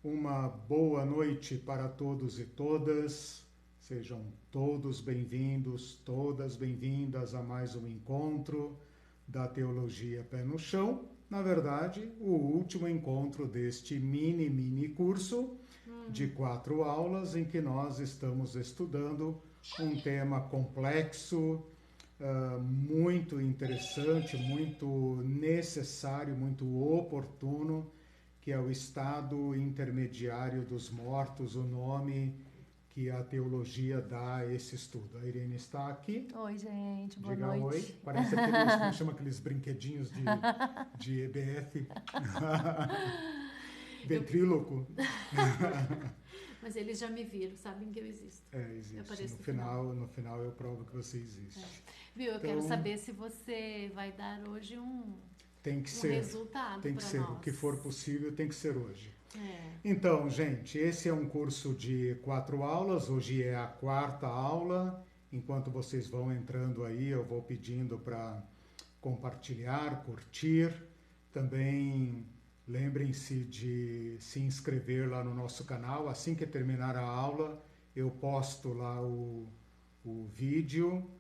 Uma boa noite para todos e todas. Sejam todos bem-vindos, todas bem-vindas a mais um encontro da Teologia Pé no Chão. Na verdade, o último encontro deste mini curso de 4 aulas em que nós estamos estudando um tema complexo, muito interessante, muito necessário, muito oportuno, que é o estado intermediário dos mortos, o nome que a teologia dá a esse estudo. A Irene está aqui. Oi, gente, boa Diga noite. oi. Parece aqueles, como chama aqueles brinquedinhos de EBF. Ventríloco. Mas eles já me viram, sabem que eu existo. Existe. No final eu provo que você existe. Viu, eu quero saber se você vai dar hoje um resultado tem que para ser. nós. O que for possível tem que ser hoje. É. Então, gente, esse é um curso de 4 aulas. Hoje é a 4ª aula. Enquanto vocês vão entrando aí, eu vou pedindo para compartilhar, curtir. Também lembrem-se de se inscrever lá no nosso canal. Assim que terminar a aula, eu posto lá o vídeo.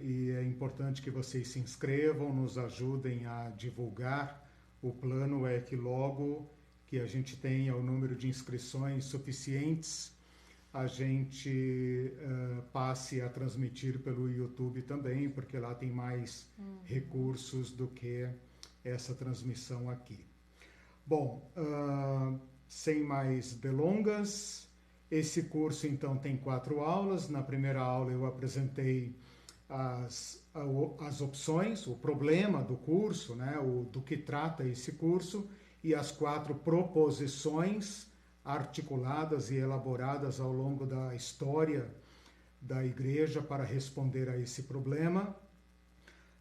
E é importante que vocês se inscrevam, nos ajudem a divulgar o plano. É que logo que a gente tenha o número de inscrições suficientes, a gente passe a transmitir pelo YouTube também, porque lá tem mais recursos do que essa transmissão aqui. Bom, sem mais delongas, esse curso então tem 4 aulas. Na primeira aula eu apresentei as opções, o problema do curso, né, do que trata esse curso, e as 4 proposições articuladas e elaboradas ao longo da história da Igreja para responder a esse problema.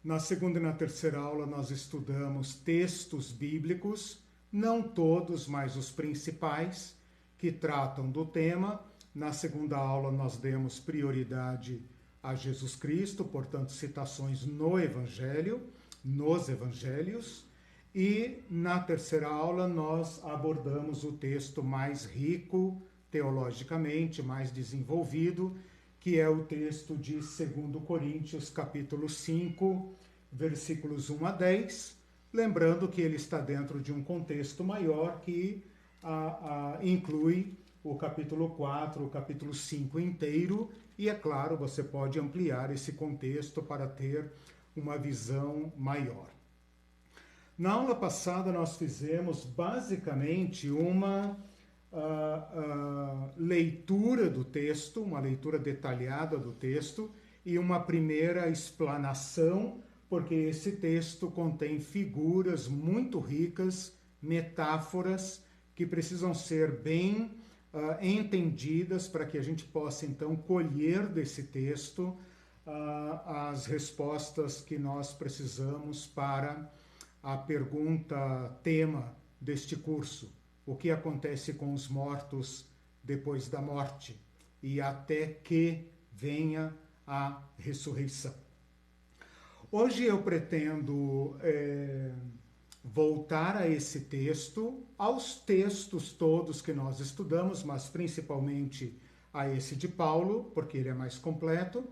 Na segunda e na terceira aula nós estudamos textos bíblicos, não todos, mas os principais, que tratam do tema. Na segunda aula nós demos prioridade a Jesus Cristo, portanto citações no Evangelho, nos Evangelhos. E na terceira aula nós abordamos o texto mais rico teologicamente, mais desenvolvido, que é o texto de 2 Coríntios, capítulo 5, versículos 1 a 10, lembrando que ele está dentro de um contexto maior que inclui o capítulo 4, o capítulo 5 inteiro, e é claro, você pode ampliar esse contexto para ter uma visão maior. Na aula passada nós fizemos basicamente uma leitura do texto, uma leitura detalhada do texto e uma primeira explanação, porque esse texto contém figuras muito ricas, metáforas que precisam ser bem entendidas para que a gente possa então colher desse texto as respostas que nós precisamos para a pergunta tema deste curso: o que acontece com os mortos depois da morte e até que venha a ressurreição. Hoje eu pretendo voltar a esse texto, aos textos todos que nós estudamos, mas principalmente a esse de Paulo, porque ele é mais completo,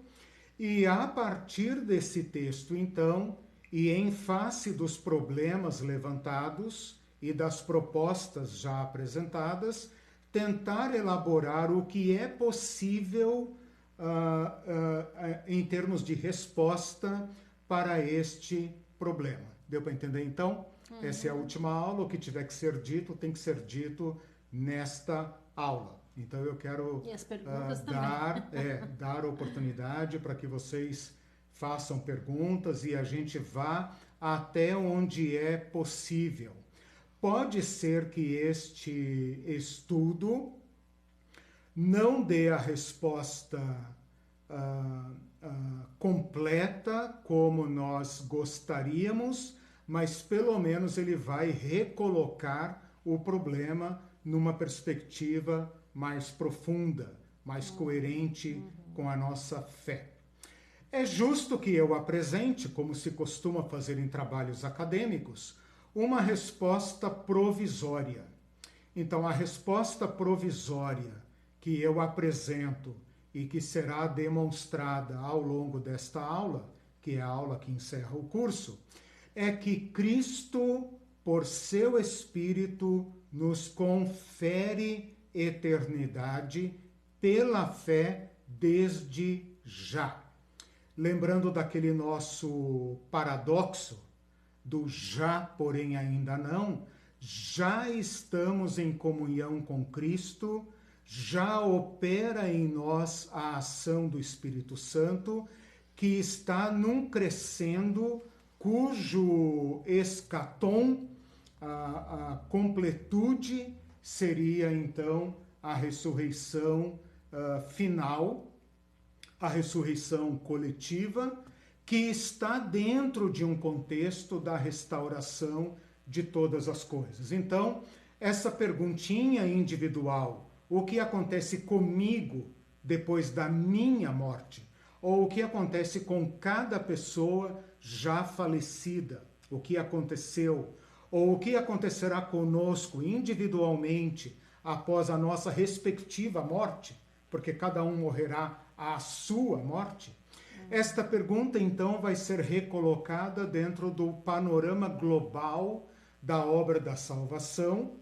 e a partir desse texto, então, e em face dos problemas levantados e das propostas já apresentadas, tentar elaborar o que é possível em termos de resposta para este problema. Deu para entender, então? Essa é a última aula. O que tiver que ser dito, tem que ser dito nesta aula. Então eu quero dar oportunidade para que vocês façam perguntas e a gente vá até onde é possível. Pode ser que este estudo não dê a resposta completa como nós gostaríamos, mas pelo menos ele vai recolocar o problema numa perspectiva mais profunda, mais coerente com a nossa fé. É justo que eu apresente, como se costuma fazer em trabalhos acadêmicos, uma resposta provisória. Então, a resposta provisória que eu apresento e que será demonstrada ao longo desta aula, que é a aula que encerra o curso, é que Cristo, por seu Espírito, nos confere eternidade pela fé desde já. Lembrando daquele nosso paradoxo do já, porém ainda não, já estamos em comunhão com Cristo, já opera em nós a ação do Espírito Santo, que está num crescendo cujo escatom, a completude, seria então a ressurreição final, a ressurreição coletiva, que está dentro de um contexto da restauração de todas as coisas. Então, essa perguntinha individual, o que acontece comigo depois da minha morte, ou o que acontece com cada pessoa já falecida, o que aconteceu, ou o que acontecerá conosco individualmente após a nossa respectiva morte, porque cada um morrerá à sua morte. Esta pergunta, então, vai ser recolocada dentro do panorama global da obra da salvação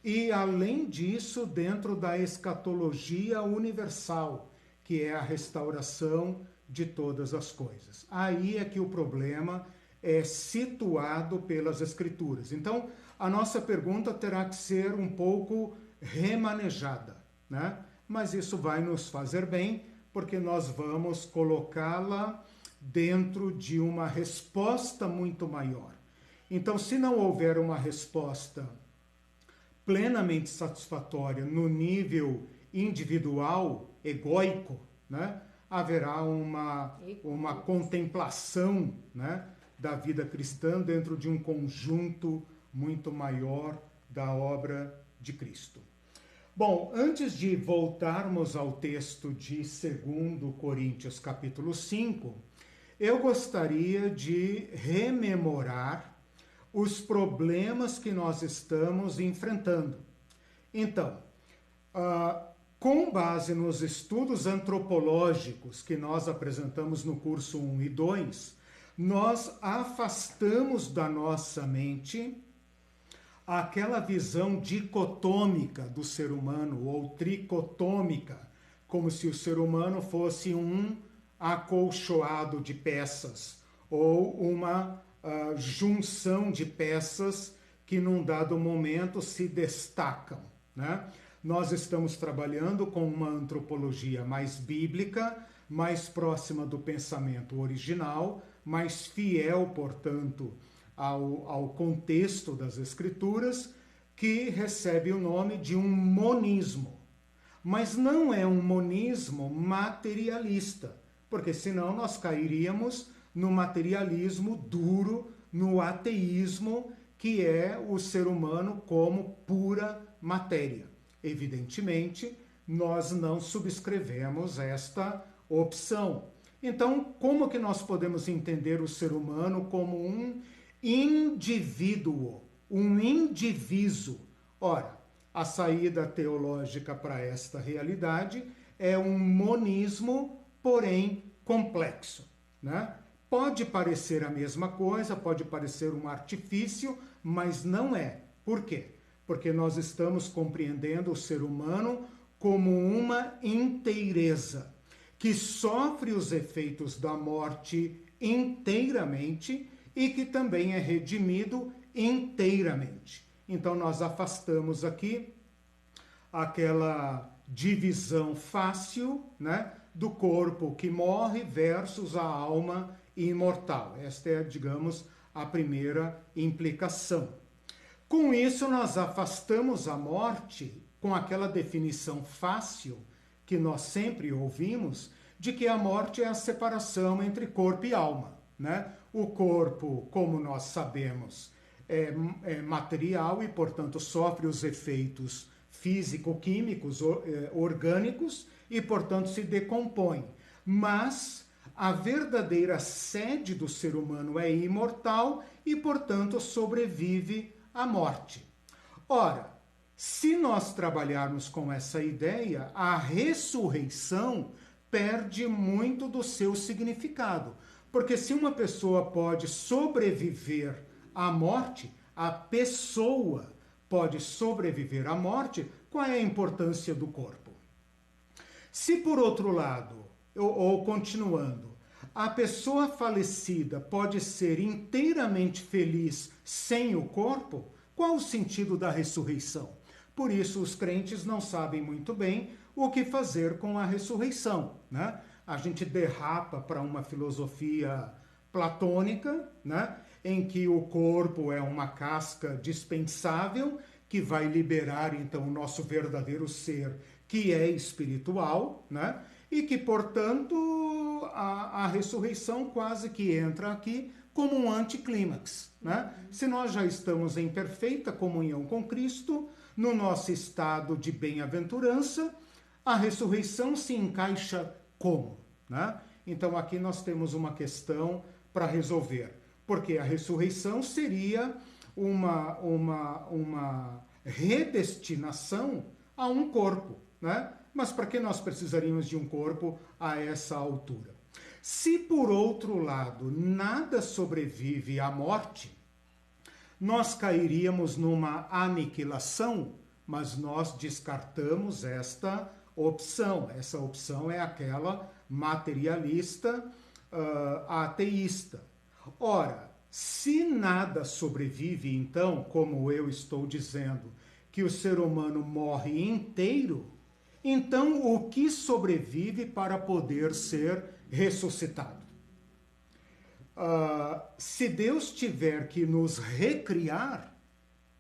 e, além disso, dentro da escatologia universal, que é a restauração de todas as coisas. Aí é que o problema é situado pelas Escrituras. Então, a nossa pergunta terá que ser um pouco remanejada, né? Mas isso vai nos fazer bem, porque nós vamos colocá-la dentro de uma resposta muito maior. Então, se não houver uma resposta plenamente satisfatória no nível individual, egóico, né, haverá uma contemplação, né, da vida cristã dentro de um conjunto muito maior da obra de Cristo. Bom, antes de voltarmos ao texto de 2 Coríntios capítulo 5, eu gostaria de rememorar os problemas que nós estamos enfrentando. Então, com base nos estudos antropológicos que nós apresentamos no curso 1 e 2, nós afastamos da nossa mente aquela visão dicotômica do ser humano, ou tricotômica, como se o ser humano fosse um acolchoado de peças, ou uma junção de peças que num dado momento se destacam, né? Nós estamos trabalhando com uma antropologia mais bíblica, mais próxima do pensamento original, mais fiel, portanto, ao contexto das Escrituras, que recebe o nome de um monismo. Mas não é um monismo materialista, porque senão nós cairíamos no materialismo duro, no ateísmo, que é o ser humano como pura matéria. Evidentemente, nós não subscrevemos esta opção. Então, como que nós podemos entender o ser humano como um indivíduo, um indivíduo? Ora, a saída teológica para esta realidade é um monismo, porém complexo, né? Pode parecer a mesma coisa, pode parecer um artifício, mas não é. Por quê? Porque nós estamos compreendendo o ser humano como uma inteireza, que sofre os efeitos da morte inteiramente e que também é redimido inteiramente. Então nós afastamos aqui aquela divisão fácil, né, do corpo que morre versus a alma imortal. Esta é, digamos, a primeira implicação. Com isso, nós afastamos a morte com aquela definição fácil que nós sempre ouvimos, de que a morte é a separação entre corpo e alma, né? O corpo, como nós sabemos, é material e, portanto, sofre os efeitos físico-químicos, orgânicos e, portanto, se decompõe. Mas a verdadeira sede do ser humano é imortal e, portanto, sobrevive à morte. Ora, Se nós trabalharmos com essa ideia, a ressurreição perde muito do seu significado. Porque se uma pessoa pode sobreviver à morte, a pessoa pode sobreviver à morte, qual é a importância do corpo? Se por outro lado, ou continuando, a pessoa falecida pode ser inteiramente feliz sem o corpo, qual o sentido da ressurreição? Por isso os crentes não sabem muito bem o que fazer com a ressurreição, né? A gente derrapa para uma filosofia platônica, né? Em que o corpo é uma casca dispensável que vai liberar então o nosso verdadeiro ser, que é espiritual, né? E que, portanto, a ressurreição quase que entra aqui como um anticlímax, né? Se nós já estamos em perfeita comunhão com Cristo, no nosso estado de bem-aventurança, a ressurreição se encaixa como, né? Então aqui nós temos uma questão para resolver, porque a ressurreição seria uma redestinação a um corpo, né? Mas para que nós precisaríamos de um corpo a essa altura? Se, por outro lado, nada sobrevive à morte, nós cairíamos numa aniquilação, mas nós descartamos esta opção. Essa opção é aquela materialista, ateísta. Ora, se nada sobrevive, então, como eu estou dizendo, que o ser humano morre inteiro, então o que sobrevive para poder ser ressuscitado? Se Deus tiver que nos recriar,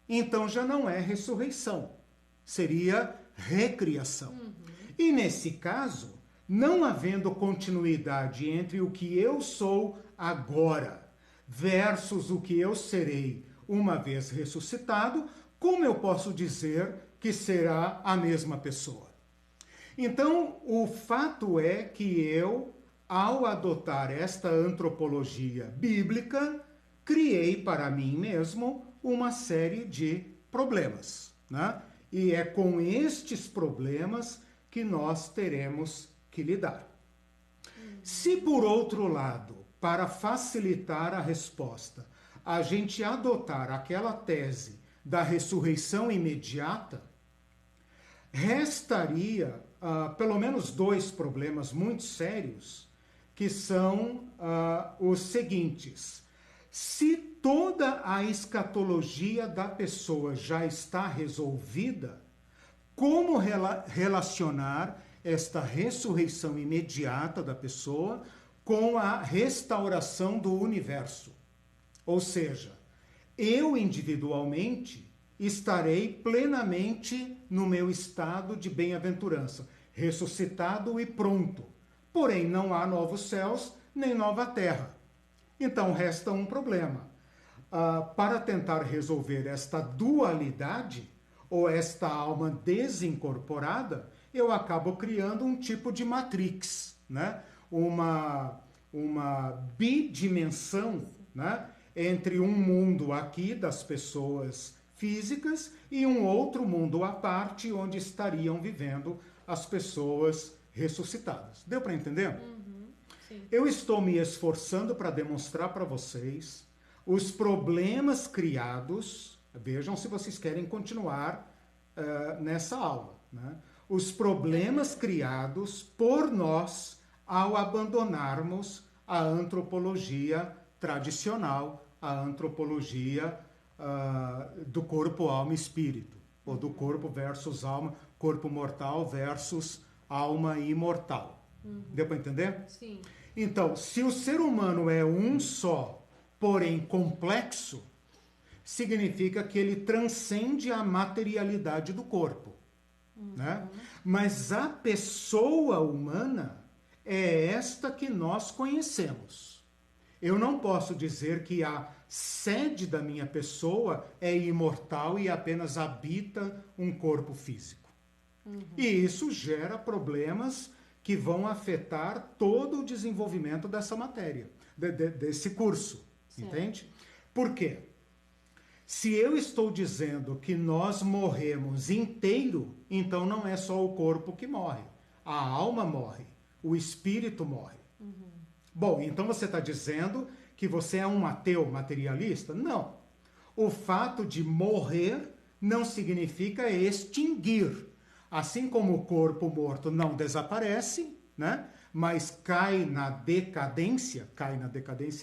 então já não é ressurreição, seria recriação. E nesse caso, não havendo continuidade entre o que eu sou agora versus o que eu serei uma vez ressuscitado, como eu posso dizer que será a mesma pessoa? Então, o fato é que eu, ao adotar esta antropologia bíblica, criei para mim mesmo uma série de problemas, né? E é com estes problemas que nós teremos que lidar. Se, por outro lado, para facilitar a resposta, a gente adotar aquela tese da ressurreição imediata, restaria pelo menos dois problemas muito sérios, que são os seguintes. Se toda a escatologia da pessoa já está resolvida, como relacionar esta ressurreição imediata da pessoa com a restauração do universo? Ou seja, eu individualmente estarei plenamente no meu estado de bem-aventurança, ressuscitado e pronto. Porém, não há novos céus nem nova terra. Então, resta um problema. Para tentar resolver esta dualidade, ou esta alma desincorporada, eu acabo criando um tipo de matrix, né? Uma bidimensão, né? Entre um mundo aqui das pessoas físicas e um outro mundo à parte, onde estariam vivendo as pessoas ressuscitadas. Deu para entender? Sim. Eu estou me esforçando para demonstrar para vocês os problemas criados. Vejam se vocês querem continuar nessa aula, né? Os problemas criados por nós ao abandonarmos a antropologia tradicional, a antropologia do corpo, alma e espírito, ou do corpo versus alma, corpo mortal versus alma imortal. Deu para entender? Sim. Então, se o ser humano é um só, porém complexo, significa que ele transcende a materialidade do corpo, né? Mas a pessoa humana é esta que nós conhecemos. Eu não posso dizer que a sede da minha pessoa é imortal e apenas habita um corpo físico. E isso gera problemas que vão afetar todo o desenvolvimento dessa matéria, desse curso, entende? Por quê? Se eu estou dizendo que nós morremos inteiro, então não é só o corpo que morre. A alma morre, o espírito morre. Bom, então você está dizendo que você é um ateu materialista? Não. O fato de morrer não significa extinguir. Assim como o corpo morto não desaparece, né? Mas cai na decadência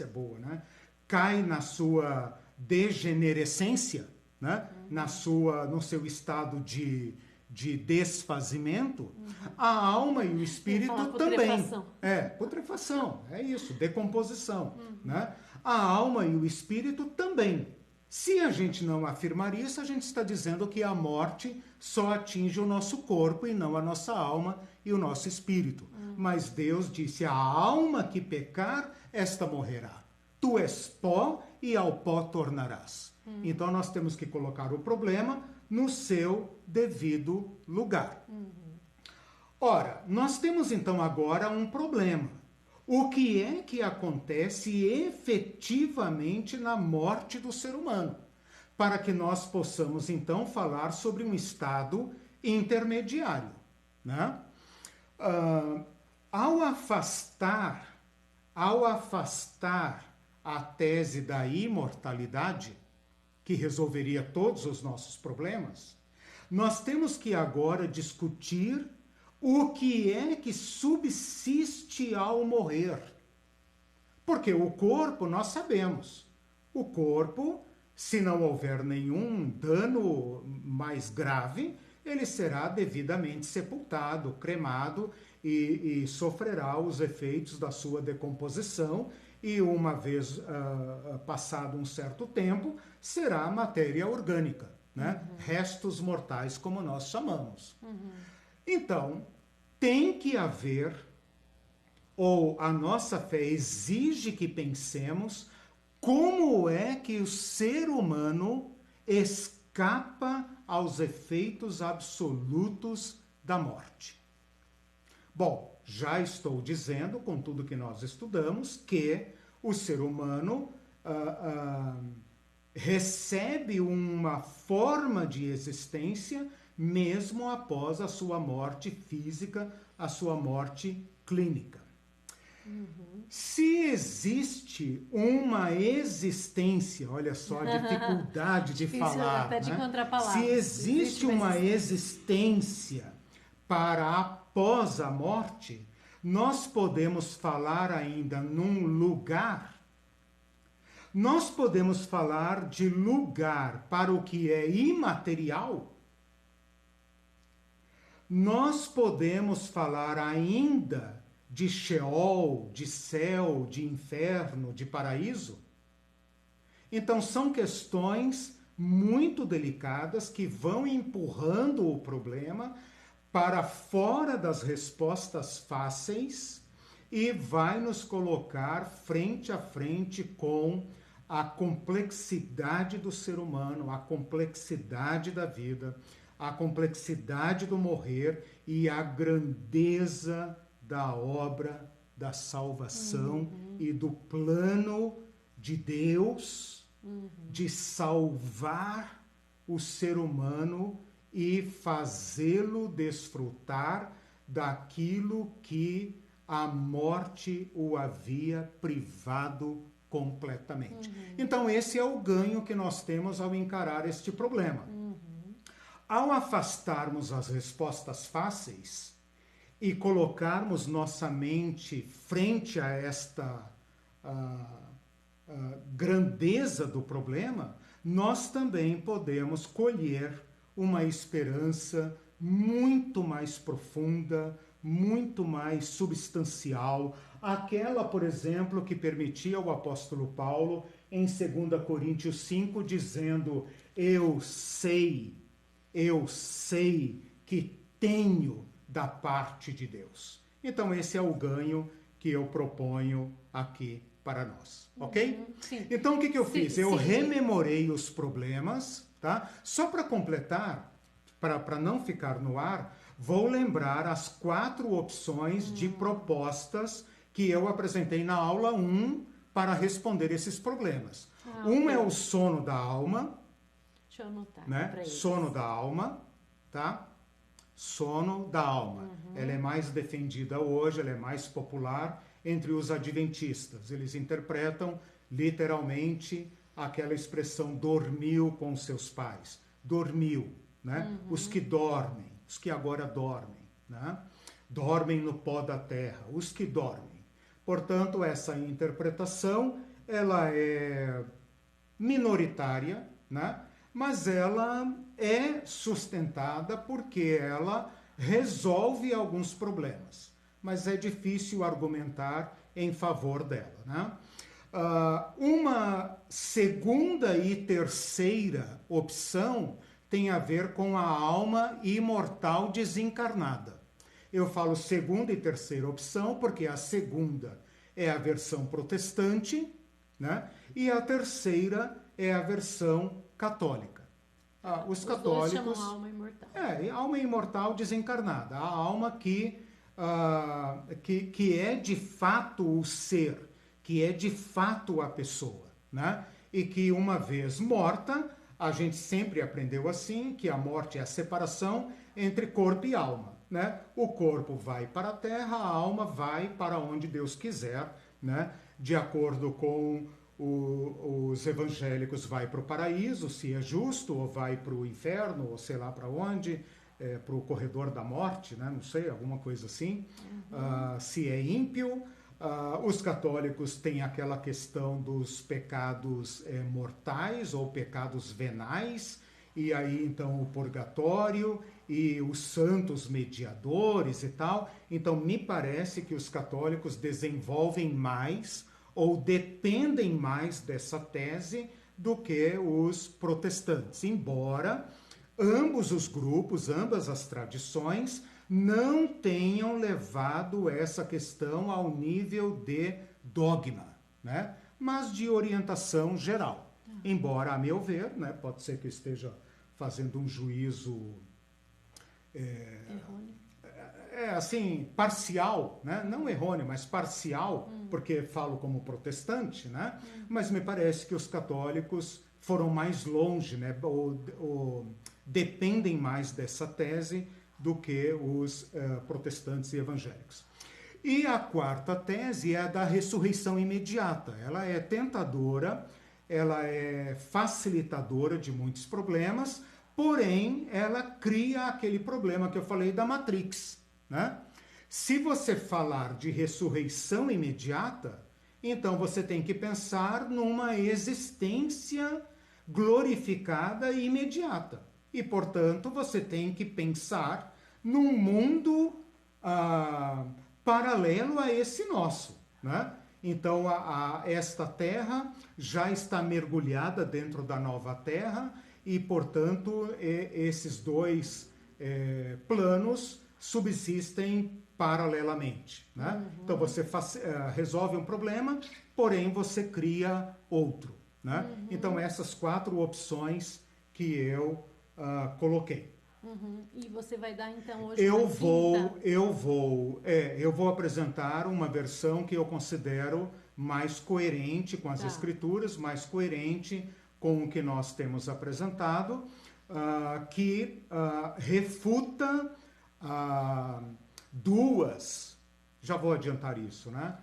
é boa, né? Cai na sua degenerescência, né? No seu estado de desfazimento, a alma e o espírito também. Putrefação, é isso, decomposição. Né? A alma e o espírito também. Se a gente não afirmar isso, a gente está dizendo que a morte só atinge o nosso corpo e não a nossa alma e o nosso espírito. Mas Deus disse, a alma que pecar, esta morrerá. Tu és pó e ao pó tornarás. Então nós temos que colocar o problema no seu devido lugar. Ora, nós temos então agora um problema. O que é que acontece efetivamente na morte do ser humano? Para que nós possamos então falar sobre um estado intermediário. Né? Ao afastar a tese da imortalidade, que resolveria todos os nossos problemas, nós temos que agora discutir o que é que subsiste ao morrer. Porque o corpo, nós sabemos, o corpo, se não houver nenhum dano mais grave, ele será devidamente sepultado, cremado e sofrerá os efeitos da sua decomposição e uma vez passado um certo tempo, será matéria orgânica, né? Restos mortais, como nós chamamos. Então, tem que haver, ou a nossa fé exige que pensemos, como é que o ser humano escapa aos efeitos absolutos da morte. Bom, já estou dizendo, com tudo que nós estudamos, que o ser humano recebe uma forma de existência mesmo após a sua morte física, a sua morte clínica. Se existe uma existência, olha só a dificuldade de falar, né? Se existe uma existência para após a morte, nós podemos falar ainda num lugar. Nós podemos falar de lugar para o que é imaterial. Nós podemos falar ainda de Sheol, de céu, de inferno, de paraíso. Então são questões muito delicadas que vão empurrando o problema para fora das respostas fáceis e vai nos colocar frente a frente com a complexidade do ser humano, a complexidade da vida, a complexidade do morrer e a grandeza da obra da salvação e do plano de Deus de salvar o ser humano e fazê-lo desfrutar daquilo que a morte o havia privado completamente. Então esse é o ganho que nós temos ao encarar este problema. Ao afastarmos as respostas fáceis e colocarmos nossa mente frente a esta grandeza do problema, nós também podemos colher uma esperança muito mais profunda, muito mais substancial, aquela, por exemplo, que permitia o apóstolo Paulo em 2 Coríntios 5, dizendo: eu sei que tenho da parte de Deus. Então esse é o ganho que eu proponho aqui para nós, ok? Sim. Então o que eu fiz? Eu rememorei os problemas, tá? Só para completar, para não ficar no ar, vou lembrar as 4 opções de propostas que eu apresentei na aula 1 para responder esses problemas. Um é o sono da alma, Deixa eu anotar. Né? Sono da alma, tá? Sono da alma. Ela é mais defendida hoje, ela é mais popular entre os adventistas. Eles interpretam literalmente aquela expressão dormiu com seus pais. Dormiu, né? Os que dormem, os que agora dormem, né? Dormem no pó da terra, os que dormem. Portanto, essa interpretação, ela é minoritária, né? Mas ela é sustentada porque ela resolve alguns problemas. Mas é difícil argumentar em favor dela, né? Uma segunda e terceira opção tem a ver com a alma imortal desencarnada. Eu falo segunda e terceira opção porque a segunda é a versão protestante, né? E a terceira é a versão católica. Os católicos dois chamam alma imortal. Alma imortal desencarnada. A alma que é de fato o ser, que é de fato a pessoa, né? E que uma vez morta, a gente sempre aprendeu assim, que a morte é a separação entre corpo e alma, né? O corpo vai para a terra, a alma vai para onde Deus quiser, né? De acordo com os evangélicos, vai para o paraíso, se é justo, ou vai para o inferno, ou sei lá para onde, para o corredor da morte, né? Não sei, alguma coisa assim. Se é ímpio. Os católicos têm aquela questão dos pecados mortais ou pecados venais, e aí então o purgatório e os santos mediadores e tal. Então me parece que os católicos desenvolvem mais ou dependem mais dessa tese do que os protestantes, embora ambos os grupos, ambas as tradições não tenham levado essa questão ao nível de dogma, né? Mas de orientação geral. Embora, a meu ver, né, pode ser que eu esteja fazendo um juízo errôneo. Assim, parcial, né? Não errôneo, mas parcial, porque falo como protestante, né? Mas me parece que os católicos foram mais longe, né? Ou dependem mais dessa tese do que os protestantes e evangélicos. E a quarta tese é a da ressurreição imediata. Ela é tentadora, ela é facilitadora de muitos problemas, porém ela cria aquele problema que eu falei da Matrix, né? Se você falar de ressurreição imediata, então você tem que pensar numa existência glorificada e imediata. E, portanto, você tem que pensar num mundo paralelo a esse nosso, né? Então, esta terra já está mergulhada dentro da nova terra e, portanto, esses dois planos subsistem paralelamente, né? Então, você resolve um problema, porém, você cria outro, né? Então, essas quatro opções que eu coloquei. E você vai dar então hoje eu vou apresentar uma versão que eu considero mais coerente com as escrituras, mais coerente com o que nós temos apresentado, que refuta já vou adiantar isso, né?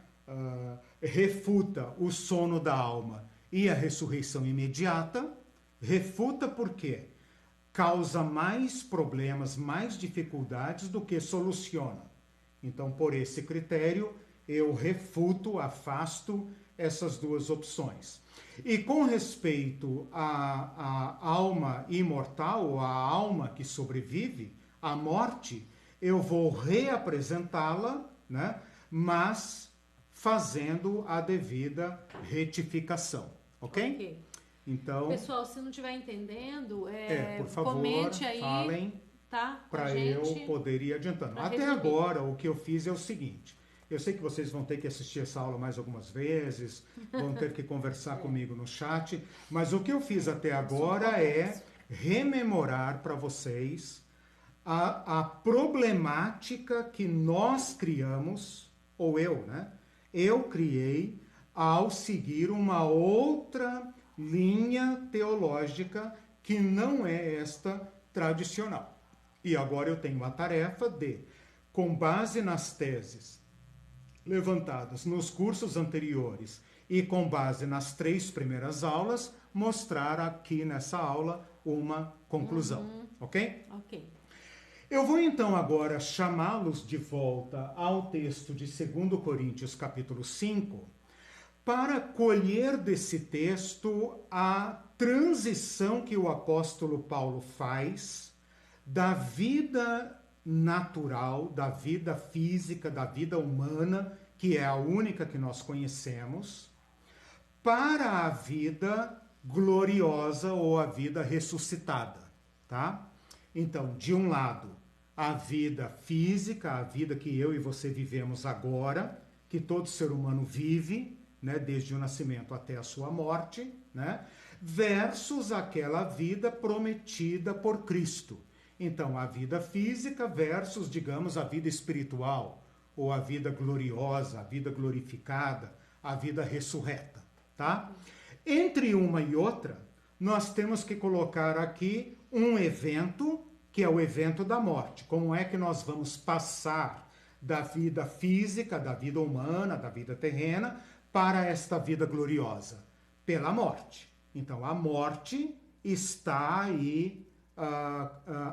Refuta o sono da alma e a ressurreição imediata. Refuta por quê? Causa mais problemas, mais dificuldades do que soluciona. Então, por esse critério, eu refuto, afasto essas duas opções. E com respeito à alma imortal, ou à alma que sobrevive à morte, eu vou reapresentá-la, né? Mas fazendo a devida retificação, ok? Então, pessoal, se não estiver entendendo, por favor, comente aí, falem, tá? Para eu poder ir adiantando. Até resumir. Agora, o que eu fiz é o seguinte: eu sei que vocês vão ter que assistir essa aula mais algumas vezes, vão ter que conversar comigo no chat, mas o que eu fiz até agora é rememorar para vocês a problemática que nós criamos, ou eu, né? Eu criei ao seguir uma outra linha teológica que não é esta tradicional. E agora eu tenho a tarefa de, com base nas teses levantadas nos cursos anteriores e com base nas 3 primeiras aulas, mostrar aqui nessa aula uma conclusão. Ok? Ok. Eu vou então agora chamá-los de volta ao texto de 2 Coríntios capítulo 5, para colher desse texto a transição que o apóstolo Paulo faz da vida natural, da vida física, da vida humana, que é a única que nós conhecemos, para a vida gloriosa ou a vida ressuscitada, tá? Então, de um lado, a vida física, a vida que eu e você vivemos agora, que todo ser humano vive, né, desde o nascimento até a sua morte, né, versus aquela vida prometida por Cristo. Então, a vida física versus, digamos, a vida espiritual, ou a vida gloriosa, a vida glorificada, a vida ressurreta, tá? Entre uma e outra, nós temos que colocar aqui um evento, que é o evento da morte. Como é que nós vamos passar da vida física, da vida humana, da vida terrena, para esta vida gloriosa? Pela morte. Então, a morte está aí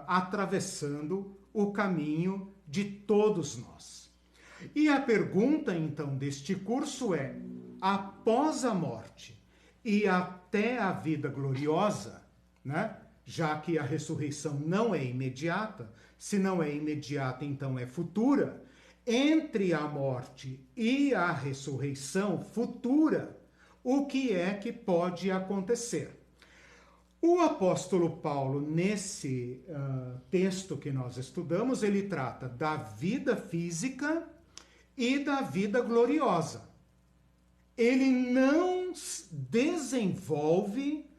atravessando o caminho de todos nós. E a pergunta, então, deste curso é: após a morte e até a vida gloriosa, né? Já que a ressurreição não é imediata, se não é imediata, então é futura, entre a morte e a ressurreição futura, o que é que pode acontecer? O apóstolo Paulo, nesse texto que nós estudamos, ele trata da vida física e da vida gloriosa. Ele não desenvolve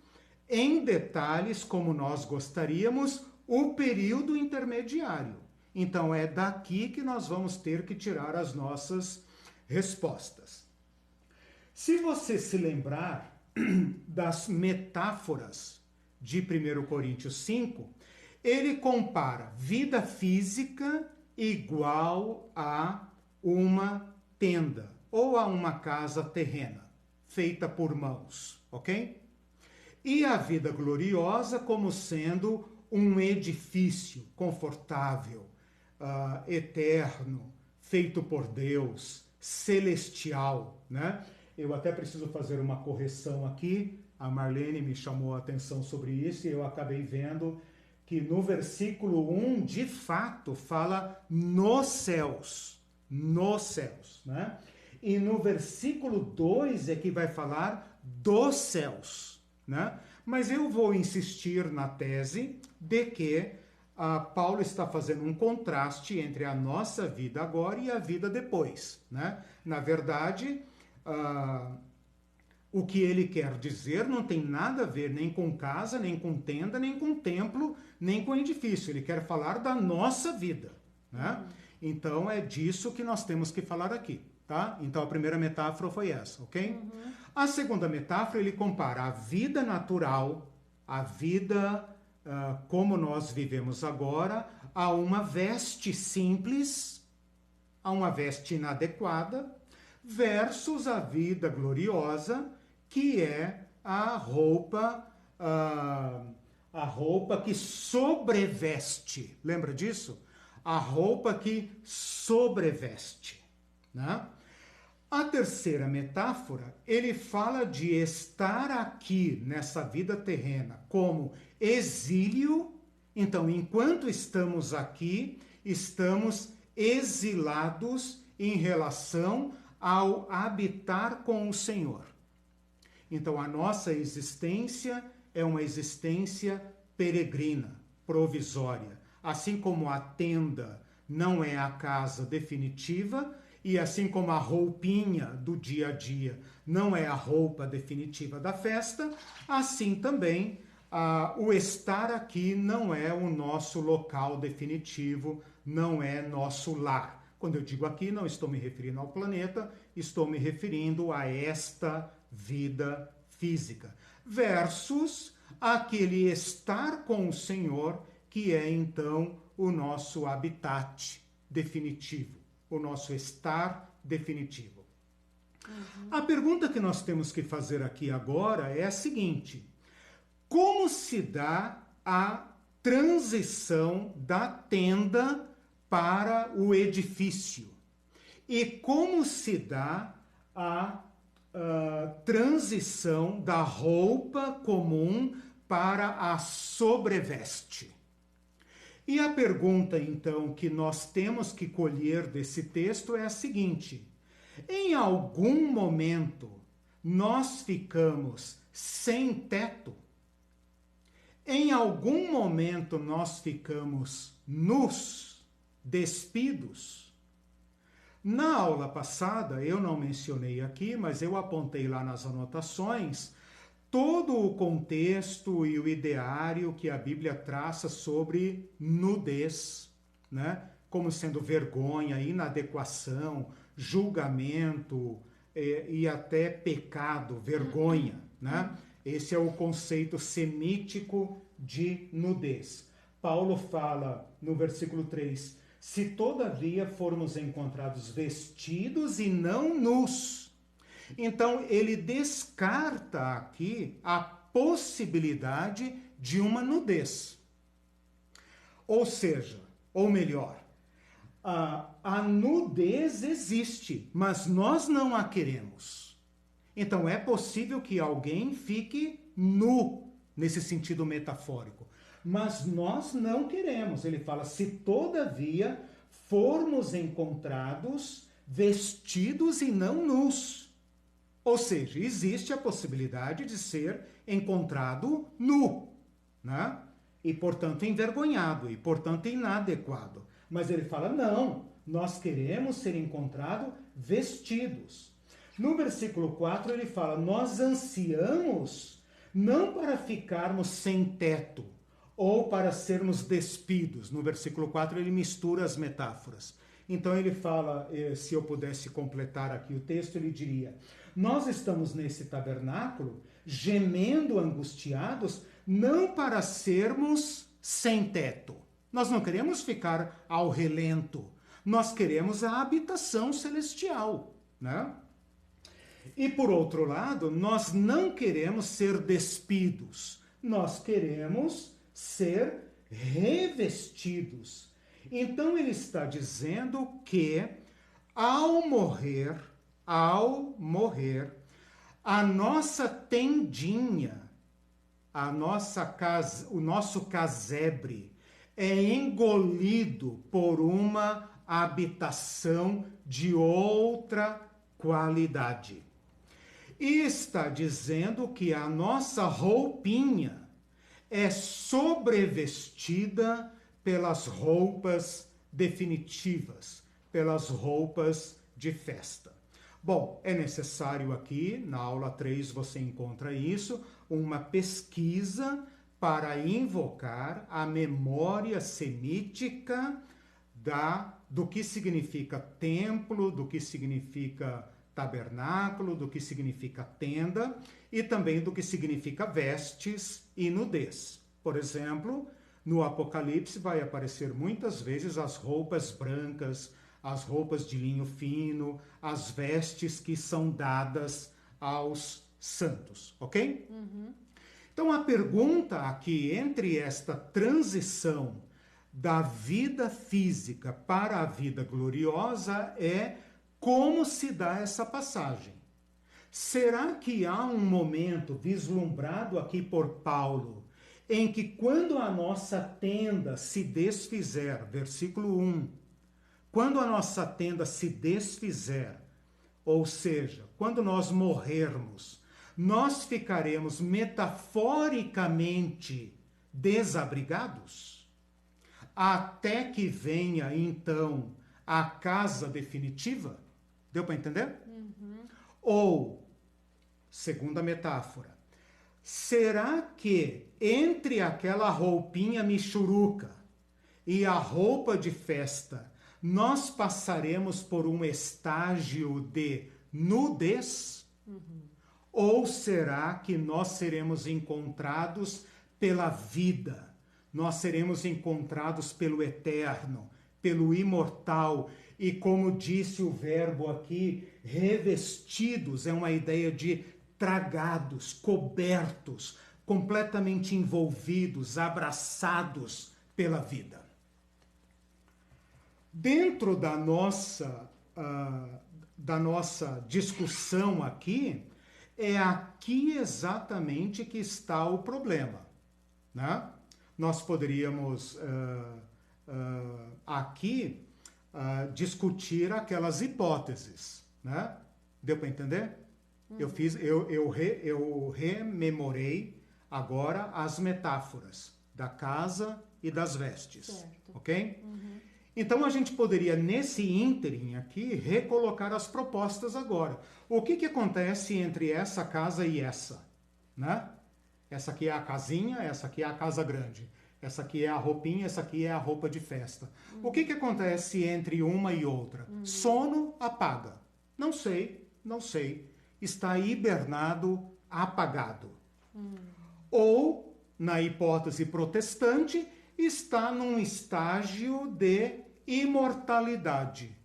em detalhes, como nós gostaríamos, o período intermediário. Então, é daqui que nós vamos ter que tirar as nossas respostas. Se você se lembrar das metáforas de 1 Coríntios 5, ele compara vida física igual a uma tenda ou a uma casa terrena, feita por mãos, ok? E a vida gloriosa como sendo um edifício confortável, eterno, feito por Deus, celestial, né? Eu até preciso fazer uma correção aqui. A Marlene me chamou a atenção sobre isso e eu acabei vendo que no versículo 1, de fato, fala nos céus, né? E no versículo 2 é que vai falar dos céus, né? Mas eu vou insistir na tese de que Paulo está fazendo um contraste entre a nossa vida agora e a vida depois, né? Na verdade, o que ele quer dizer não tem nada a ver nem com casa, nem com tenda, nem com templo, nem com edifício. Ele quer falar da nossa vida, né? Então é disso que nós temos que falar aqui, tá? Então a primeira metáfora foi essa, ok? A segunda metáfora, ele compara a vida natural, a vida como nós vivemos agora, a uma veste simples, a uma veste inadequada, versus a vida gloriosa, que é a roupa que sobreveste. Lembra disso? A roupa que sobreveste, né? A terceira metáfora, ele fala de estar aqui nessa vida terrena como exílio. Então, enquanto estamos aqui, estamos exilados em relação ao habitar com o Senhor. Então, a nossa existência é uma existência peregrina, provisória. Assim como a tenda não é a casa definitiva, e assim como a roupinha do dia a dia não é a roupa definitiva da festa, assim também o estar aqui não é o nosso local definitivo, não é nosso lar. Quando eu digo aqui, não estou me referindo ao planeta, estou me referindo a esta vida física. Versus aquele estar com o Senhor, que é então o nosso habitat definitivo, o nosso estar definitivo. A pergunta que nós temos que fazer aqui agora é a seguinte: como se dá a transição da tenda para o edifício? E como se dá a transição da roupa comum para a sobreveste? E a pergunta, então, que nós temos que colher desse texto é a seguinte: em algum momento nós ficamos sem teto? Em algum momento nós ficamos nus, despidos? Na aula passada, eu não mencionei aqui, mas eu apontei lá nas anotações, todo o contexto e o ideário que a Bíblia traça sobre nudez, né? Como sendo vergonha, inadequação, julgamento e até pecado, vergonha, né? Esse é o conceito semítico de nudez. Paulo fala no versículo 3, se todavia formos encontrados vestidos e não nus. Então, ele descarta aqui a possibilidade de uma nudez. Ou seja, ou melhor, a nudez existe, mas nós não a queremos. Então, é possível que alguém fique nu, nesse sentido metafórico. Mas nós não queremos. Ele fala, se todavia formos encontrados vestidos e não nus. Ou seja, existe a possibilidade de ser encontrado nu, né? E, portanto, envergonhado, e, portanto, inadequado. Mas ele fala, não, nós queremos ser encontrados vestidos. No versículo 4 ele fala, nós ansiamos não para ficarmos sem teto, ou para sermos despidos. No versículo 4 ele mistura as metáforas. Então ele fala, se eu pudesse completar aqui o texto, ele diria, nós estamos nesse tabernáculo, gemendo, angustiados, não para sermos sem teto. Nós não queremos ficar ao relento. Nós queremos a habitação celestial, né? E por outro lado, nós não queremos ser despidos. Nós queremos ser revestidos. Então ele está dizendo que ao morrer, a nossa tendinha, o nosso casebre é engolido por uma habitação de outra qualidade. E está dizendo que a nossa roupinha é sobrevestida pelas roupas definitivas, pelas roupas de festa. Bom, é necessário aqui, na aula 3 você encontra isso, uma pesquisa para invocar a memória semítica do que significa templo, do que significa tabernáculo, do que significa tenda e também do que significa vestes e nudez. Por exemplo, no Apocalipse vai aparecer muitas vezes as roupas brancas, as roupas de linho fino, as vestes que são dadas aos santos, ok? Então a pergunta aqui entre esta transição da vida física para a vida gloriosa é como se dá essa passagem. Será que há um momento vislumbrado aqui por Paulo em que quando a nossa tenda se desfizer, versículo 1, quando a nossa tenda se desfizer, ou seja, quando nós morrermos, nós ficaremos metaforicamente desabrigados? Até que venha, então, a casa definitiva? Deu para entender? Ou, segunda metáfora, será que entre aquela roupinha michuruca e a roupa de festa, nós passaremos por um estágio de nudez? Ou será que nós seremos encontrados pela vida? Nós seremos encontrados pelo eterno, pelo imortal, e como disse o verbo aqui, revestidos, é uma ideia de tragados, cobertos, completamente envolvidos, abraçados pela vida. Dentro da nossa discussão aqui, é aqui exatamente que está o problema, né? Nós poderíamos aqui discutir aquelas hipóteses, né? Deu para entender? Eu rememorei agora as metáforas da casa e das vestes, certo. Ok? Então a gente poderia nesse ínterim aqui recolocar as propostas agora. O que acontece entre essa casa e essa, né? Essa aqui é a casinha, essa aqui é a casa grande. Essa aqui é a roupinha, essa aqui é a roupa de festa. O que acontece entre uma e outra? Sono apaga. Não sei. Está hibernado, apagado. Ou, na hipótese protestante, está num estágio de imortalidade.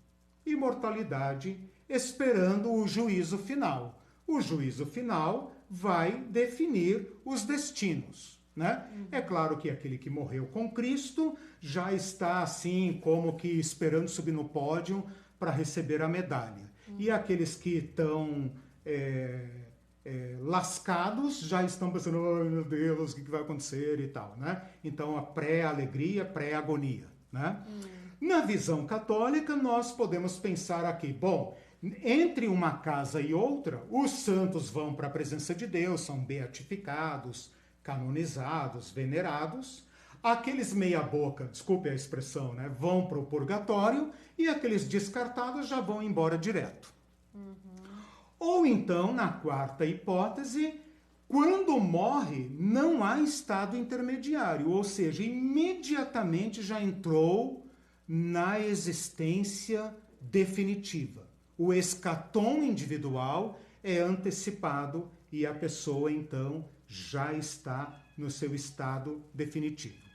Imortalidade esperando o juízo final. O juízo final vai definir os destinos, né? É claro que aquele que morreu com Cristo já está assim como que esperando subir no pódio para receber a medalha. E aqueles que estão lascados já estão pensando, oh, meu Deus, o que vai acontecer e tal, né? Então a pré-alegria, pré-agonia, né? Na visão católica, nós podemos pensar aqui, bom, entre uma casa e outra, os santos vão para a presença de Deus, são beatificados, canonizados, venerados. Aqueles meia-boca, desculpe a expressão, né, vão para o purgatório e aqueles descartados já vão embora direto. Ou então, na quarta hipótese, quando morre, não há estado intermediário, ou seja, imediatamente já entrou na existência definitiva. O escatom individual é antecipado e a pessoa, então, já está no seu estado definitivo.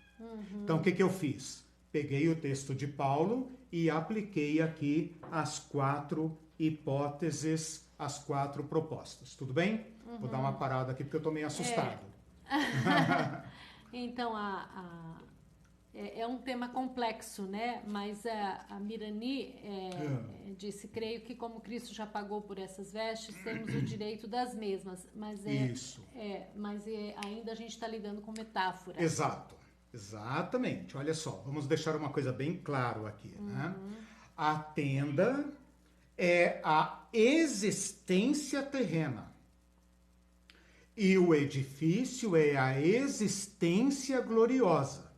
Então, o que eu fiz? Peguei o texto de Paulo e apliquei aqui as 4 hipóteses, as 4 propostas. Tudo bem? Vou dar uma parada aqui porque eu estou meio assustado. Então, é um tema complexo, né? Mas a Mirani disse, creio que como Cristo já pagou por essas vestes, temos o direito das mesmas. Mas Isso. Ainda a gente está lidando com metáfora. Exato. Exatamente. Olha só, vamos deixar uma coisa bem claro aqui, né? A tenda é a existência terrena. E o edifício é a existência gloriosa.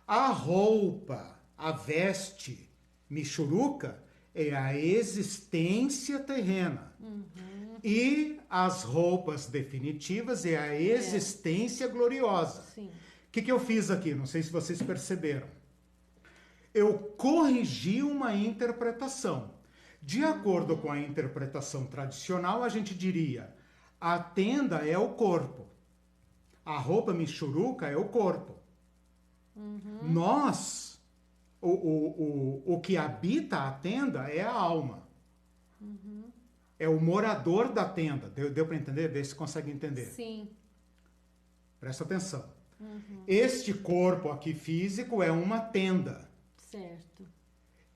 A roupa, a veste, michuruca, é a existência terrena. E as roupas definitivas é a existência gloriosa. Sim. O que eu fiz aqui? Não sei se vocês perceberam. Eu corrigi uma interpretação. De acordo com a interpretação tradicional, a gente diria, a tenda é o corpo. A roupa michuruca é o corpo. Nós, o que habita a tenda é a alma. É o morador da tenda. Deu para entender? Vê se consegue entender. Sim. Presta atenção. Este corpo aqui físico é uma tenda. Certo.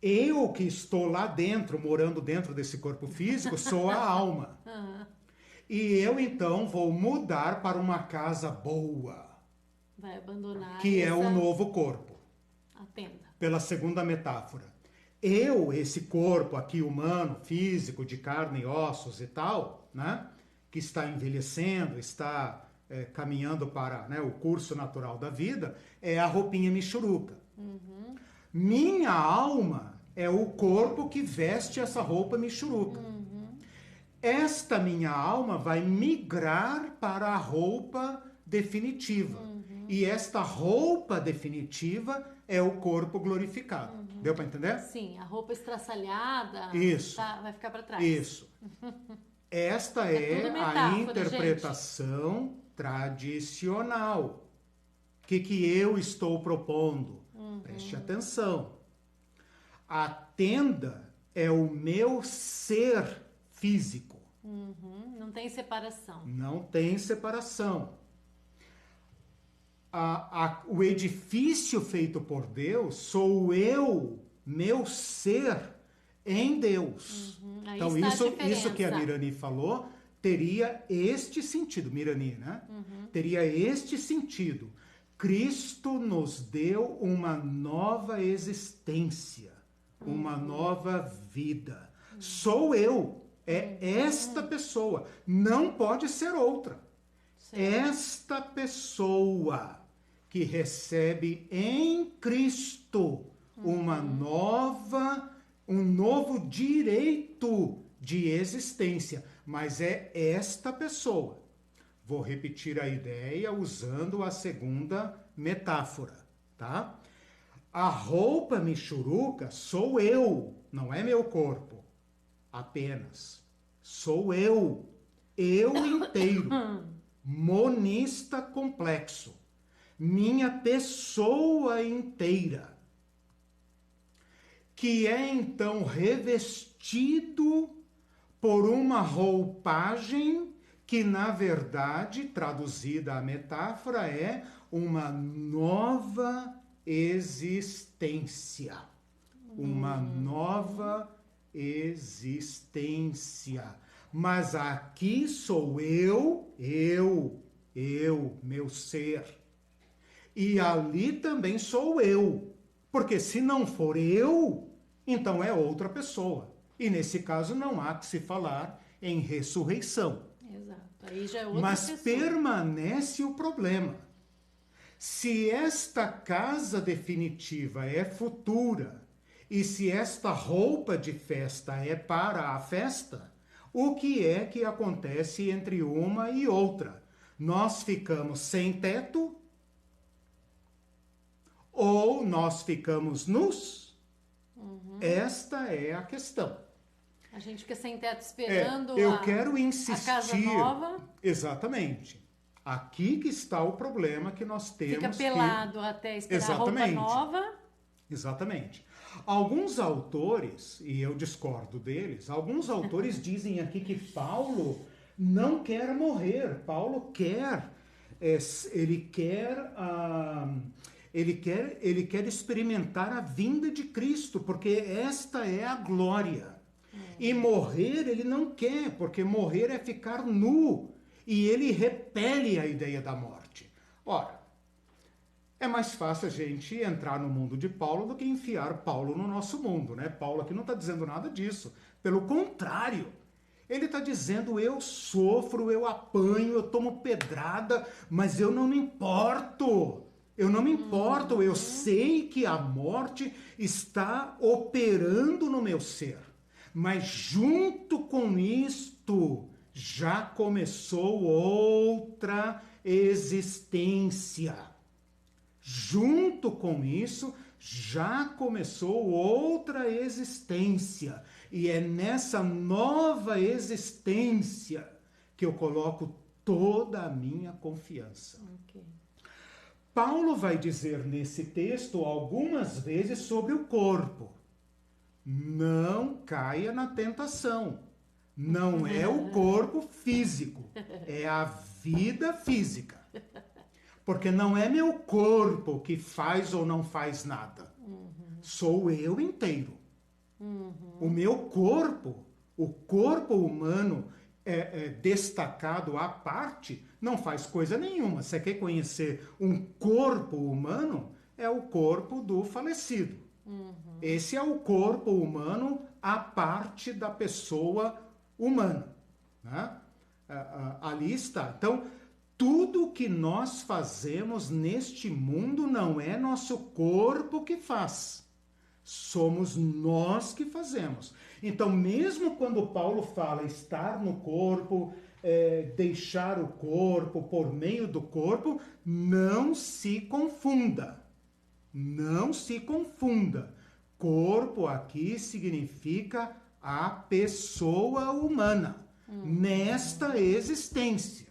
Eu que estou lá dentro, morando dentro desse corpo físico, sou a alma. E eu, então, vou mudar para uma casa boa. Vai abandonar que é o novo corpo. A tenda. Pela segunda metáfora. Eu, esse corpo aqui humano, físico, de carne e ossos e tal, né? Que está envelhecendo, está caminhando para, né, o curso natural da vida, é a roupinha michuruca. Minha alma é o corpo que veste essa roupa michuruca. Esta minha alma vai migrar para a roupa definitiva. E esta roupa definitiva é o corpo glorificado. Deu para entender? Sim, a roupa estraçalhada Isso. vai ficar para trás. Isso. Esta É é tudo a metáfora, interpretação tradicional. O que eu estou propondo? Preste atenção. A tenda é o meu ser físico. Não tem separação. Não tem separação. O edifício feito por Deus sou eu, meu ser em Deus. Aí Então, está isso que a diferença. Mirani falou teria este sentido, Mirani, né? Teria este sentido. Cristo nos deu uma nova existência, uma nova vida. Sou eu, é esta pessoa, não pode ser outra. Certo. Esta pessoa que recebe em Cristo um novo direito de existência, mas é esta pessoa. Vou repetir a ideia usando a segunda metáfora, tá? A roupa michuruca sou eu, não é meu corpo, apenas. Sou eu inteiro, monista complexo, minha pessoa inteira, que é então revestido por uma roupagem que, na verdade, traduzida a metáfora, é uma nova existência. Uma nova existência. Mas aqui sou eu, meu ser. E ali também sou eu. Porque se não for eu, então é outra pessoa. E nesse caso não há que se falar em ressurreição. Exato. Aí já é outra Mas pessoa. permanece o problema. Se esta casa definitiva é futura, e se esta roupa de festa é para a festa, o que é que acontece entre uma e outra? Nós ficamos sem teto? Ou nós ficamos nus? Esta é a questão. A gente fica sem teto esperando quero insistir, a casa nova. Exatamente. Aqui que está o problema que nós temos. Fica pelado até esperar a roupa nova. Exatamente. Alguns autores, e eu discordo deles, alguns autores dizem aqui que Paulo não quer morrer. Paulo quer, ele quer experimentar a vinda de Cristo, porque esta é a glória. E morrer ele não quer, porque morrer é ficar nu. E ele repele a ideia da morte. Ora, é mais fácil a gente entrar no mundo de Paulo do que enfiar Paulo no nosso mundo, né? Paulo aqui não está dizendo nada disso. Pelo contrário, ele está dizendo: eu sofro, eu apanho, eu tomo pedrada, mas eu não me importo. Eu não me importo, eu sei que a morte está operando no meu ser. Mas junto com isto, já começou outra existência. Junto com isso, já começou outra existência. E é nessa nova existência que eu coloco toda a minha confiança. Okay. Paulo vai dizer nesse texto algumas vezes sobre o corpo. Não caia na tentação. Não é o corpo físico, é a vida física. Porque não é meu corpo que faz ou não faz nada. Sou eu inteiro. O meu corpo, o corpo humano destacado à parte, não faz coisa nenhuma. Você quer conhecer um corpo humano? É o corpo do falecido. Esse é o corpo humano à parte da pessoa humana. Né? Ali está. Então, tudo que nós fazemos neste mundo não é nosso corpo que faz. Somos nós que fazemos. Então, mesmo quando Paulo fala estar no corpo, deixar o corpo por meio do corpo, não se confunda. Não se confunda. Corpo aqui significa a pessoa humana. nesta existência.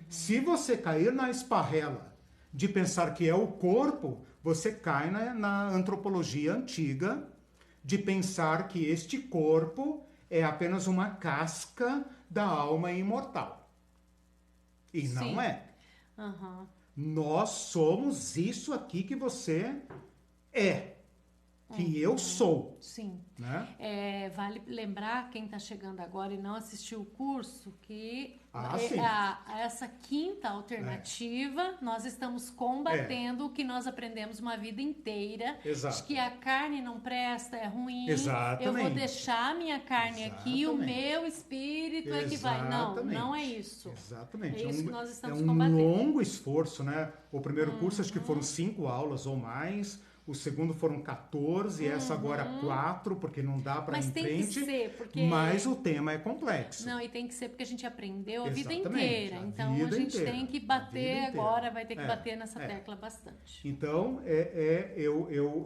Se você cair na esparrela de pensar que é o corpo, você cai na antropologia antiga de pensar que este corpo é apenas uma casca da alma imortal. E Sim. não é. Uhum. Nós somos isso aqui que você é, que eu sou. Sim. Né? Vale lembrar, quem está chegando agora e não assistiu o curso, que sim. Essa quinta alternativa, nós estamos combatendo o que nós aprendemos uma vida inteira. Exato. De que a carne não presta, é ruim. Exatamente. Eu vou deixar a minha carne aqui e o meu espírito é que vai. Não é isso. Exatamente. É isso que nós estamos combatendo. combatendo. É um longo esforço, né? O primeiro curso acho que foram 5 aulas ou mais. O segundo foram 14, essa agora 4, porque não dá para ir em frente. Mas tem que ser, porque... Mas o tema é complexo. Não, e tem que ser porque a gente aprendeu a vida Exatamente, inteira. Então a gente tem que bater agora, vai ter que bater nessa tecla bastante. Então,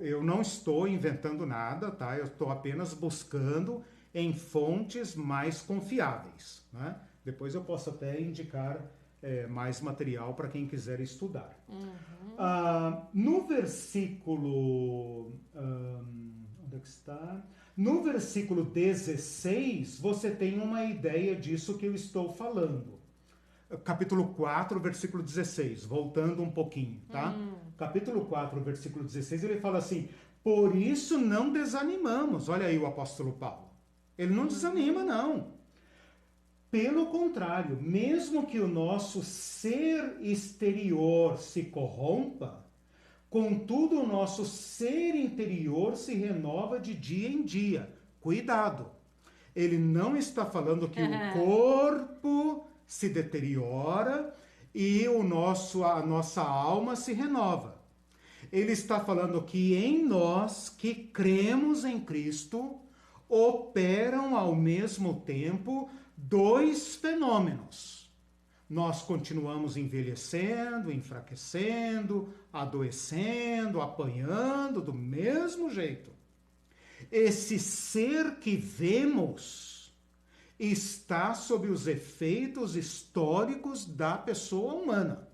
eu não estou inventando nada, tá? Eu estou apenas buscando em fontes mais confiáveis, né? Depois eu posso até indicar mais material para quem quiser estudar. No versículo... onde é que está? No versículo 16, você tem uma ideia disso que eu estou falando. Capítulo 4, versículo 16, voltando um pouquinho, tá? Capítulo 4, versículo 16, ele fala assim: por isso não desanimamos. Olha aí o apóstolo Paulo. Ele não desanima, não. Pelo contrário, mesmo que o nosso ser exterior se corrompa, contudo o nosso ser interior se renova de dia em dia. Cuidado! Ele não está falando que o corpo se deteriora e a nossa alma se renova. Ele está falando que em nós, que cremos em Cristo, operam ao mesmo tempo 2 fenômenos. Nós continuamos envelhecendo, enfraquecendo, adoecendo, apanhando do mesmo jeito. Esse ser que vemos está sob os efeitos históricos da pessoa humana.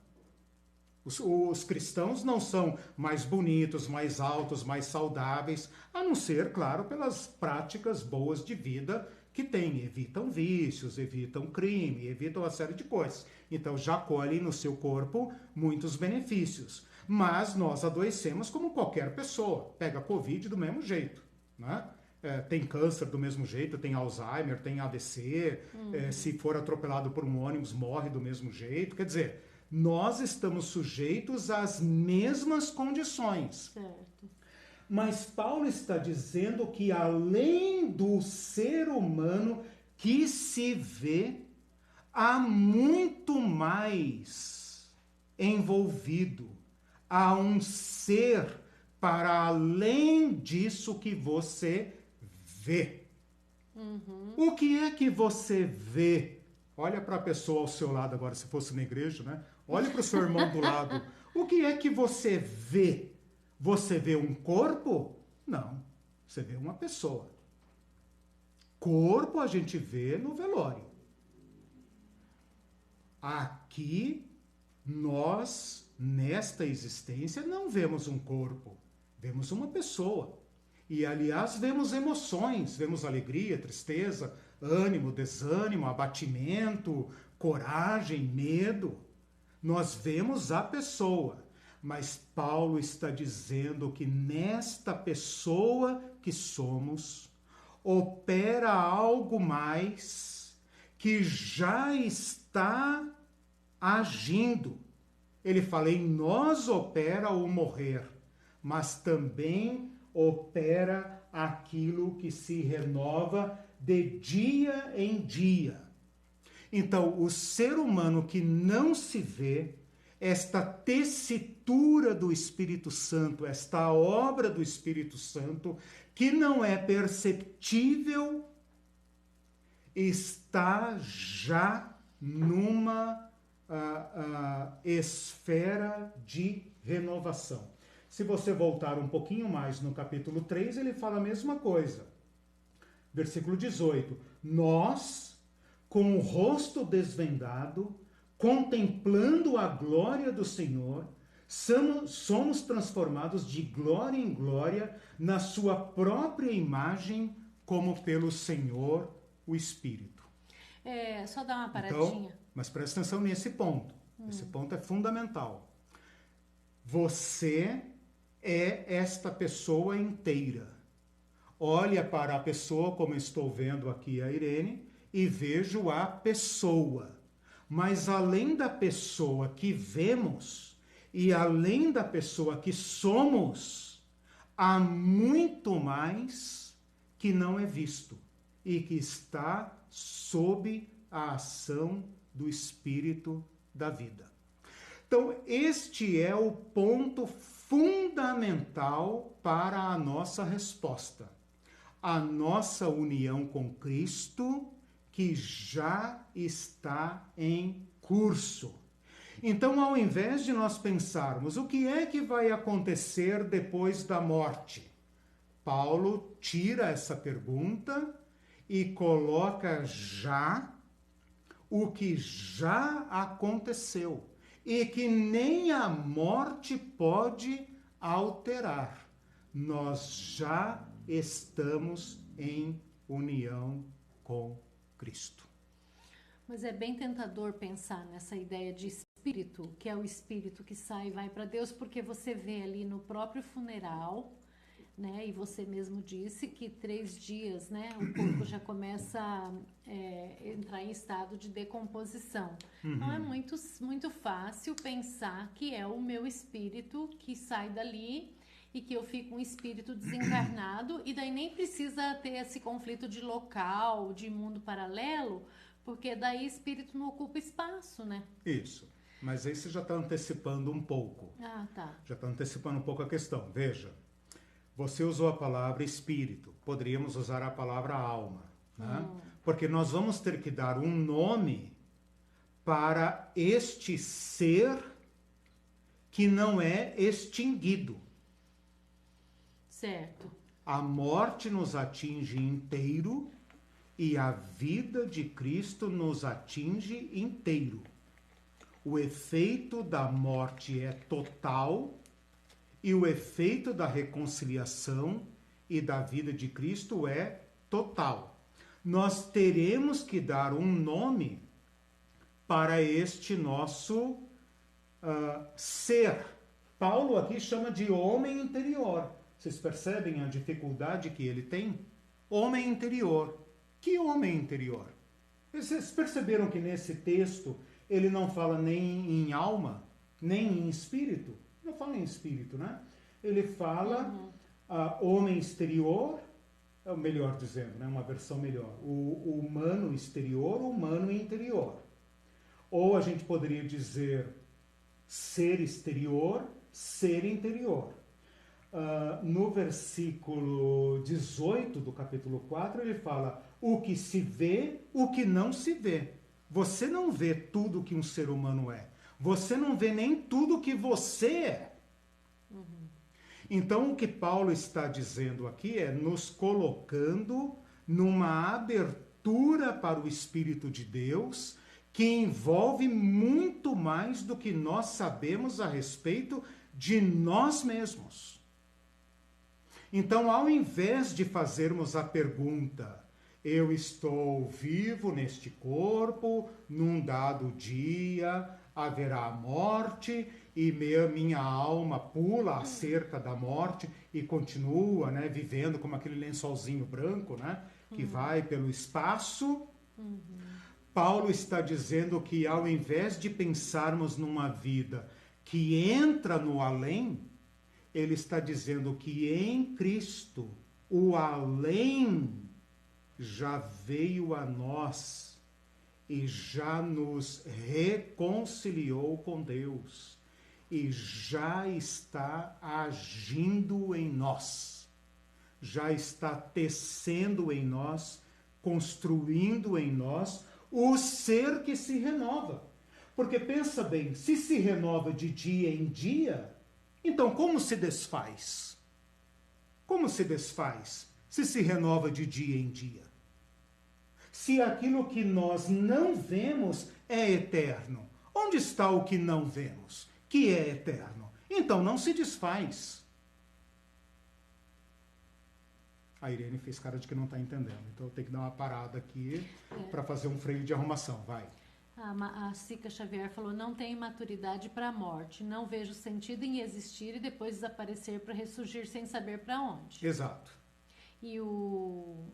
Os cristãos não são mais bonitos, mais altos, mais saudáveis, a não ser, claro, pelas práticas boas de vida que têm. Evitam vícios, evitam crime, evitam uma série de coisas. Então já colhem no seu corpo muitos benefícios. Mas nós adoecemos como qualquer pessoa. Pega Covid do mesmo jeito, né? Tem câncer do mesmo jeito, tem Alzheimer, tem AVC, se for atropelado por um ônibus, morre do mesmo jeito. Quer dizer, nós estamos sujeitos às mesmas condições. Certo. Mas Paulo está dizendo que além do ser humano que se vê, há muito mais envolvido. Há um ser para além disso que você vê. O que é que você vê? Olha para a pessoa ao seu lado agora, se fosse na igreja, né? Olha para o seu irmão do lado. O que é que você vê? Você vê um corpo? Não. Você vê uma pessoa. Corpo a gente vê no velório. Aqui, nós, nesta existência, não vemos um corpo. Vemos uma pessoa. E, aliás, vemos emoções. Vemos alegria, tristeza, ânimo, desânimo, abatimento, coragem, medo. Nós vemos a pessoa. Mas Paulo está dizendo que nesta pessoa que somos, opera algo mais que já está agindo. Ele fala, em nós opera o morrer, mas também opera aquilo que se renova de dia em dia. Então, o ser humano que não se vê, esta tessitura do Espírito Santo, esta obra do Espírito Santo, que não é perceptível, está já numa esfera de renovação. Se você voltar um pouquinho mais no capítulo 3, ele fala a mesma coisa. Versículo 18. Nós, com o rosto desvendado, contemplando a glória do Senhor, somos transformados de glória em glória na sua própria imagem, como pelo Senhor, o Espírito. Só dar uma paradinha. Então, mas presta atenção nesse ponto. Esse ponto é fundamental. Você é esta pessoa inteira. Olha para a pessoa, como estou vendo aqui a Irene, e vejo a pessoa. Mas além da pessoa que vemos e além da pessoa que somos, há muito mais que não é visto e que está sob a ação do Espírito da vida. Então, este é o ponto fundamental para a nossa resposta. A nossa união com Cristo, que já está em curso. Então, ao invés de nós pensarmos o que é que vai acontecer depois da morte, Paulo tira essa pergunta e coloca já o que já aconteceu e que nem a morte pode alterar. Nós já estamos em união com Cristo. Mas é bem tentador pensar nessa ideia de espírito, que é o espírito que sai e vai para Deus, porque você vê ali no próprio funeral, né? E você mesmo disse que 3 dias, né? O corpo já começa a entrar em estado de decomposição. Então é muito fácil pensar que é o meu espírito que sai dali e que eu fico um espírito desencarnado, e daí nem precisa ter esse conflito de local, de mundo paralelo, porque daí espírito não ocupa espaço, né? Isso. Mas aí você já está antecipando um pouco. Ah, tá. Já está antecipando um pouco a questão. Veja, você usou a palavra espírito, poderíamos usar a palavra alma, né? Porque nós vamos ter que dar um nome para este ser que não é extinguido. Certo. A morte nos atinge inteiro e a vida de Cristo nos atinge inteiro. O efeito da morte é total e o efeito da reconciliação e da vida de Cristo é total. Nós teremos que dar um nome para este nosso ser. Paulo aqui chama de homem interior. Vocês percebem a dificuldade que ele tem? Homem interior. Que homem interior? Vocês perceberam que nesse texto ele não fala nem em alma, nem em espírito? Não fala em espírito, né? Ele fala homem exterior, melhor dizendo, né? Uma versão melhor. O humano exterior, o humano interior. Ou a gente poderia dizer ser exterior, ser interior. No versículo 18 do capítulo 4, ele fala o que se vê, o que não se vê. Você não vê tudo que um ser humano é. Você não vê nem tudo que você é. Então, o que Paulo está dizendo aqui é nos colocando numa abertura para o Espírito de Deus, que envolve muito mais do que nós sabemos a respeito de nós mesmos. Então, ao invés de fazermos a pergunta, eu estou vivo neste corpo, num dado dia haverá a morte e minha alma pula a cerca da morte e continua, né, vivendo como aquele lençolzinho branco, né, que vai pelo espaço. Paulo está dizendo que ao invés de pensarmos numa vida que entra no além, ele está dizendo que em Cristo o além já veio a nós e já nos reconciliou com Deus e já está agindo em nós, já está tecendo em nós, construindo em nós o ser que se renova. Porque pensa bem, se renova de dia em dia, então como se desfaz? Como se desfaz se renova de dia em dia? Se aquilo que nós não vemos é eterno, onde está o que não vemos, que é eterno? Então não se desfaz. A Irene fez cara de que não está entendendo, então eu tenho que dar uma parada aqui para fazer um freio de arrumação. Vai. A Cica Xavier falou, não tenho maturidade para a morte, não vejo sentido em existir e depois desaparecer para ressurgir sem saber para onde. Exato. E o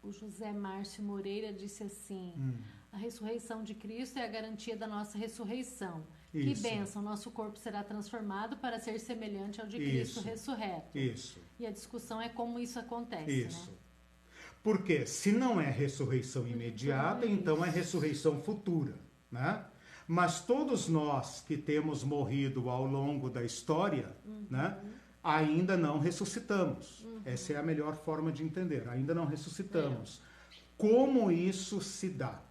José Márcio Moreira disse assim, a ressurreição de Cristo é a garantia da nossa ressurreição. Isso. Que bênção, nosso corpo será transformado para ser semelhante ao de Cristo ressurreto. Isso. E a discussão é como isso acontece, Isso. né? Porque se não é ressurreição imediata, então é ressurreição futura, né? Mas todos nós que temos morrido ao longo da história, né, ainda não ressuscitamos. Essa é a melhor forma de entender. Ainda não ressuscitamos. Como isso se dá?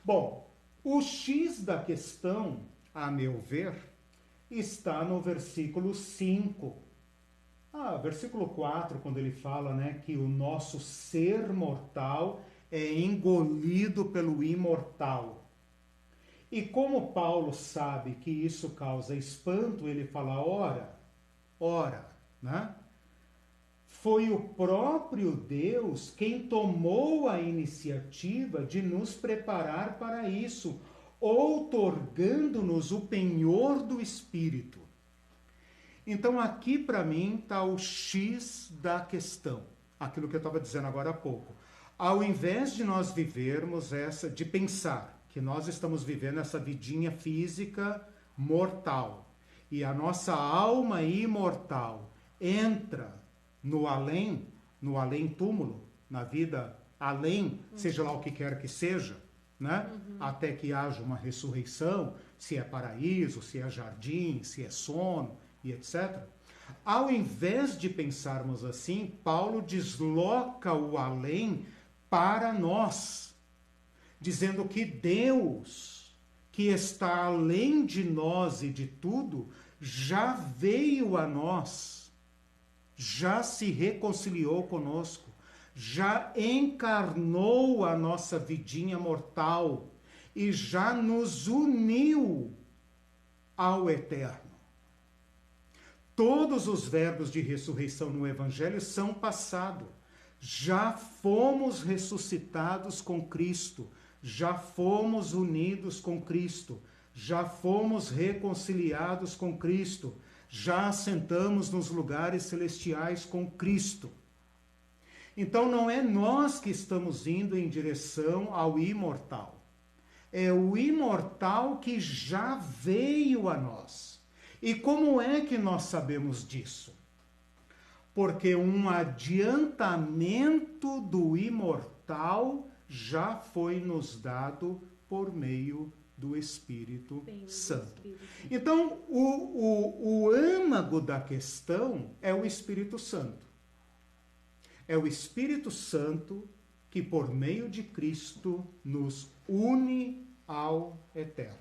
Bom, o X da questão, a meu ver, está no versículo 5. Versículo 4, quando ele fala, né, que o nosso ser mortal é engolido pelo imortal. E como Paulo sabe que isso causa espanto, ele fala, ora, né? Foi o próprio Deus quem tomou a iniciativa de nos preparar para isso, outorgando-nos o penhor do Espírito. Então aqui para mim está o X da questão, aquilo que eu estava dizendo agora há pouco. Ao invés de nós vivermos de pensar que nós estamos vivendo essa vidinha física mortal e a nossa alma imortal entra no além túmulo, na vida além, seja lá o que quer que seja, né? Até que haja uma ressurreição, se é paraíso, se é jardim, se é sono, e etc. Ao invés de pensarmos assim, Paulo desloca o além para nós, dizendo que Deus, que está além de nós e de tudo, já veio a nós, já se reconciliou conosco, já encarnou a nossa vidinha mortal e já nos uniu ao eterno. Todos os verbos de ressurreição no Evangelho são passado. Já fomos ressuscitados com Cristo, já fomos unidos com Cristo, já fomos reconciliados com Cristo, já assentamos nos lugares celestiais com Cristo. Então não é nós que estamos indo em direção ao imortal. É o imortal que já veio a nós. E como é que nós sabemos disso? Porque um adiantamento do imortal já foi nos dado por meio do Espírito Santo. Então, o âmago da questão é o Espírito Santo. É o Espírito Santo que, por meio de Cristo, nos une ao eterno.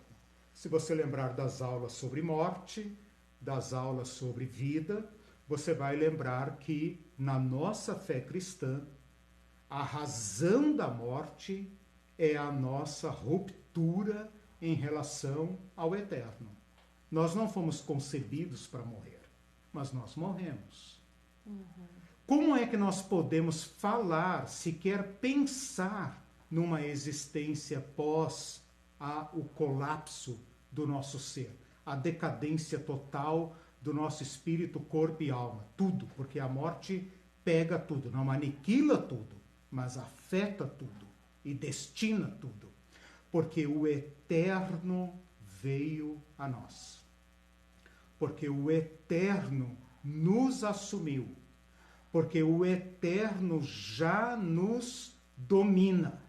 Se você lembrar das aulas sobre morte, das aulas sobre vida, você vai lembrar que na nossa fé cristã, a razão da morte é a nossa ruptura em relação ao eterno. Nós não fomos concebidos para morrer, mas nós morremos. Como é que nós podemos falar, sequer pensar numa existência pós o colapso do nosso ser, a decadência total do nosso espírito, corpo e alma, tudo, porque a morte pega tudo, não aniquila tudo, mas afeta tudo e destina tudo, porque o eterno veio a nós, porque o eterno nos assumiu, porque o eterno já nos domina,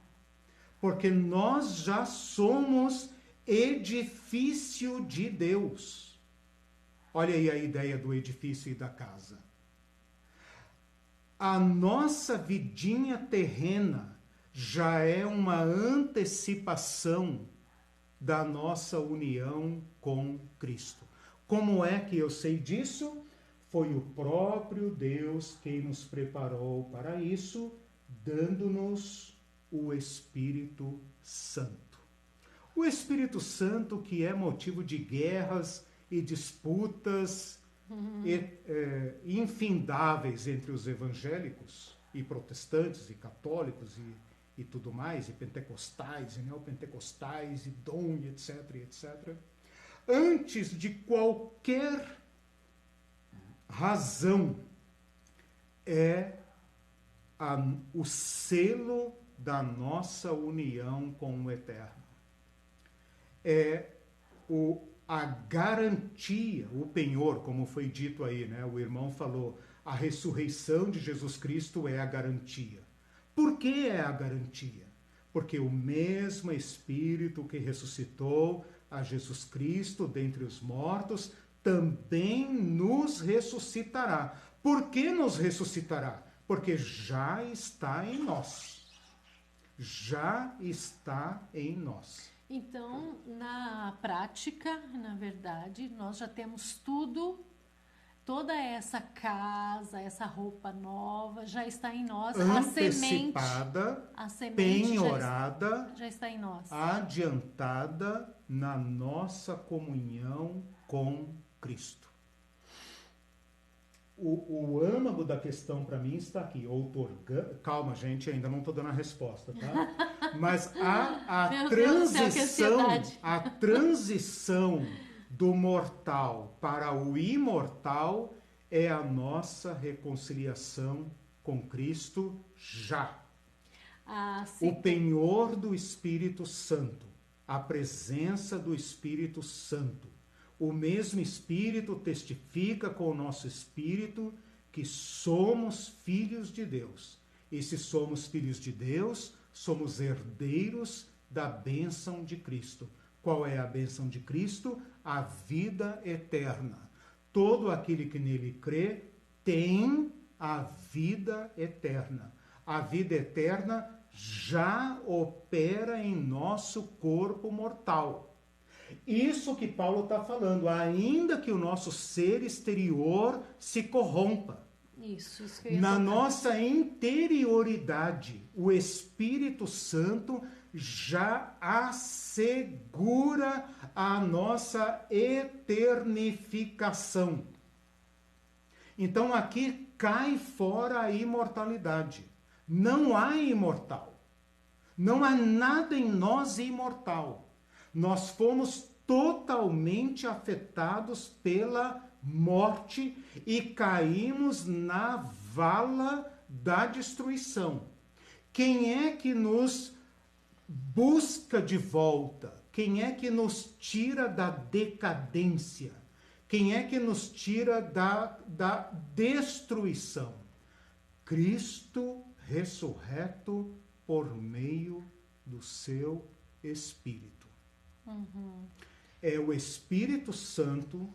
porque nós já somos edifício de Deus. Olha aí a ideia do edifício e da casa. A nossa vidinha terrena já é uma antecipação da nossa união com Cristo. Como é que eu sei disso? Foi o próprio Deus quem nos preparou para isso, dando-nos o Espírito Santo. O Espírito Santo que é motivo de guerras e disputas infindáveis entre os evangélicos e protestantes e católicos e tudo mais, e pentecostais e neopentecostais e dom, e etc, etc. Antes de qualquer razão, é o selo da nossa união com o Eterno. É a garantia, o penhor, como foi dito aí, né? O irmão falou, a ressurreição de Jesus Cristo é a garantia. Por que é a garantia? Porque o mesmo Espírito que ressuscitou a Jesus Cristo dentre os mortos também nos ressuscitará. Por que nos ressuscitará? Porque já está em nós. Já está em nós. Então, na prática, na verdade, nós já temos tudo, toda essa casa, essa roupa nova já está em nós. Antecipada, a semente penhorada, já está em nós. Adiantada na nossa comunhão com Cristo. O âmago da questão para mim está aqui. Calma, gente, ainda não estou dando a resposta, tá? Mas a transição do mortal para o imortal é a nossa reconciliação com Cristo já. O penhor do Espírito Santo, a presença do Espírito Santo. O mesmo Espírito testifica com o nosso espírito que somos filhos de Deus. E se somos filhos de Deus, somos herdeiros da bênção de Cristo. Qual é a bênção de Cristo? A vida eterna. Todo aquele que nele crê tem a vida eterna. A vida eterna já opera em nosso corpo mortal. Isso que Paulo está falando, ainda que o nosso ser exterior se corrompa. Isso que eu ia Na falar. nossa interioridade, o Espírito Santo já assegura a nossa eternificação. Então aqui cai fora a imortalidade. Não há imortal. Não há nada em nós imortal. Nós fomos totalmente afetados pela morte e caímos na vala da destruição. Quem é que nos busca de volta? Quem é que nos tira da decadência? Quem é que nos tira da destruição? Cristo ressurreto por meio do seu Espírito. É o Espírito Santo,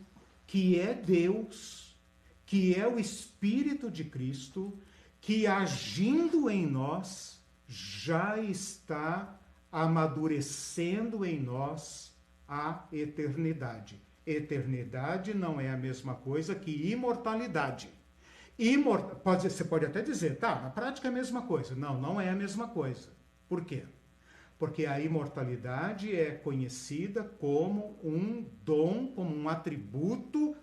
que é Deus, que é o Espírito de Cristo, que agindo em nós, já está amadurecendo em nós a eternidade. Eternidade não é a mesma coisa que imortalidade. Você pode até dizer, tá, na prática é a mesma coisa. Não, não é a mesma coisa. Por quê? Porque a imortalidade é conhecida como um dom, como um atributo,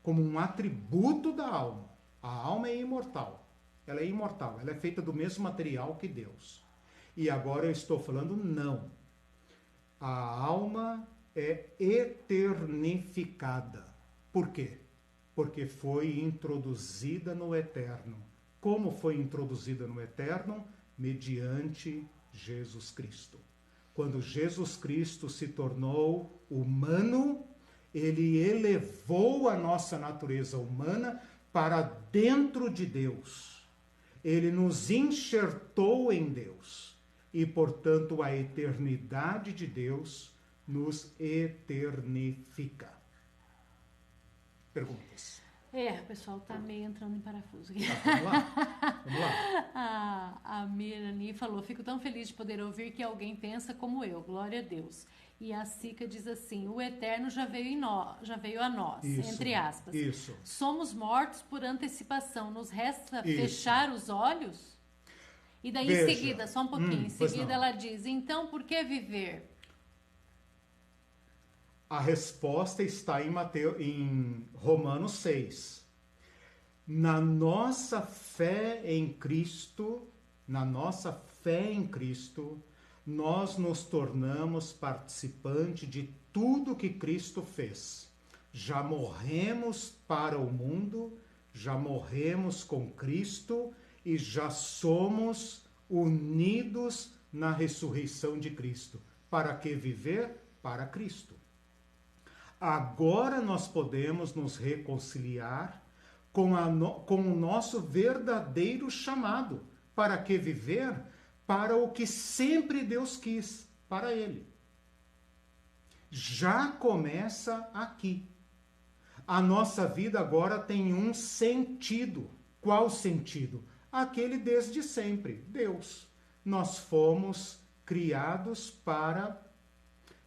como um atributo da alma. A alma é imortal. Ela é imortal, ela é feita do mesmo material que Deus. E agora eu estou falando não. A alma é eternificada. Por quê? Porque foi introduzida no eterno. Como foi introduzida no eterno? Mediante Jesus Cristo. Quando Jesus Cristo se tornou humano, ele elevou a nossa natureza humana para dentro de Deus. Ele nos enxertou em Deus. E, portanto, a eternidade de Deus nos eternifica. Perguntas? O pessoal está meio entrando em parafuso aqui. Vamos lá. A Mirani falou, fico tão feliz de poder ouvir que alguém pensa como eu, glória a Deus. E a Sica diz assim, o eterno já veio a nós, isso, entre aspas. Isso. Somos mortos por antecipação, nos resta fechar os olhos? E daí Veja. em seguida, só um pouquinho, em Pois seguida não. ela diz, então por que viver? A resposta está em Romanos 6. Na nossa fé em Cristo, nós nos tornamos participantes de tudo que Cristo fez. Já morremos para o mundo, já morremos com Cristo e já somos unidos na ressurreição de Cristo. Para que viver? Para Cristo. Agora nós podemos nos reconciliar com o nosso verdadeiro chamado. Para que viver? Para o que sempre Deus quis, para Ele. Já começa aqui. A nossa vida agora tem um sentido. Qual sentido? Aquele desde sempre, Deus. Nós fomos criados para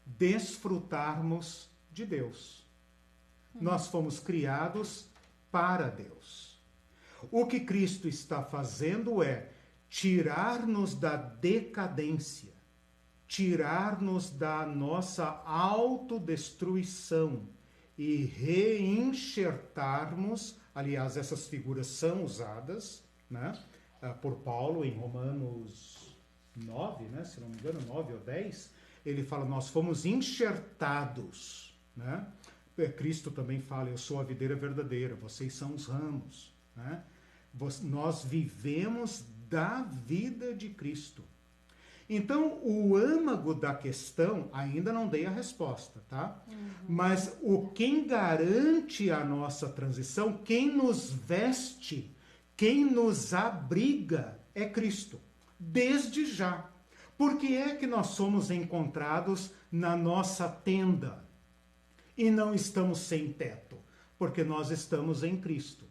desfrutarmos de Deus. Nós fomos criados para Deus. O que Cristo está fazendo é tirar-nos da decadência, tirar-nos da nossa autodestruição e reenxertarmos, aliás, essas figuras são usadas, né, por Paulo em Romanos 9, né, se não me engano, 9 ou 10, ele fala, nós fomos enxertados, né? Cristo também fala, eu sou a videira verdadeira, vocês são os ramos, né? Nós vivemos da vida de Cristo. Então, o âmago da questão, ainda não dei a resposta, tá? Mas quem garante a nossa transição, quem nos veste, quem nos abriga é Cristo, desde já. Por que é que nós somos encontrados na nossa tenda e não estamos sem teto? Porque nós estamos em Cristo.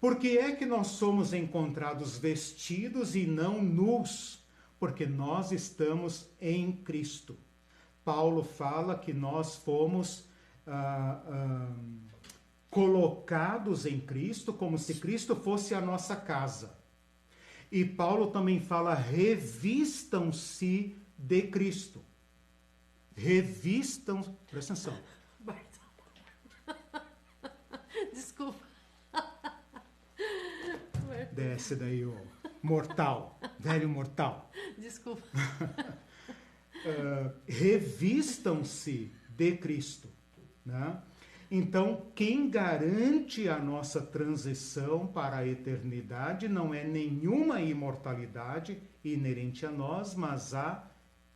Por que é que nós somos encontrados vestidos e não nus? Porque nós estamos em Cristo. Paulo fala que nós fomos colocados em Cristo como se Cristo fosse a nossa casa. E Paulo também fala, revistam-se de Cristo. Revistam, presta atenção. Desculpa. Desce daí o mortal, velho mortal. Desculpa. Revistam-se de Cristo, né? Então, quem garante a nossa transição para a eternidade não é nenhuma imortalidade inerente a nós, mas a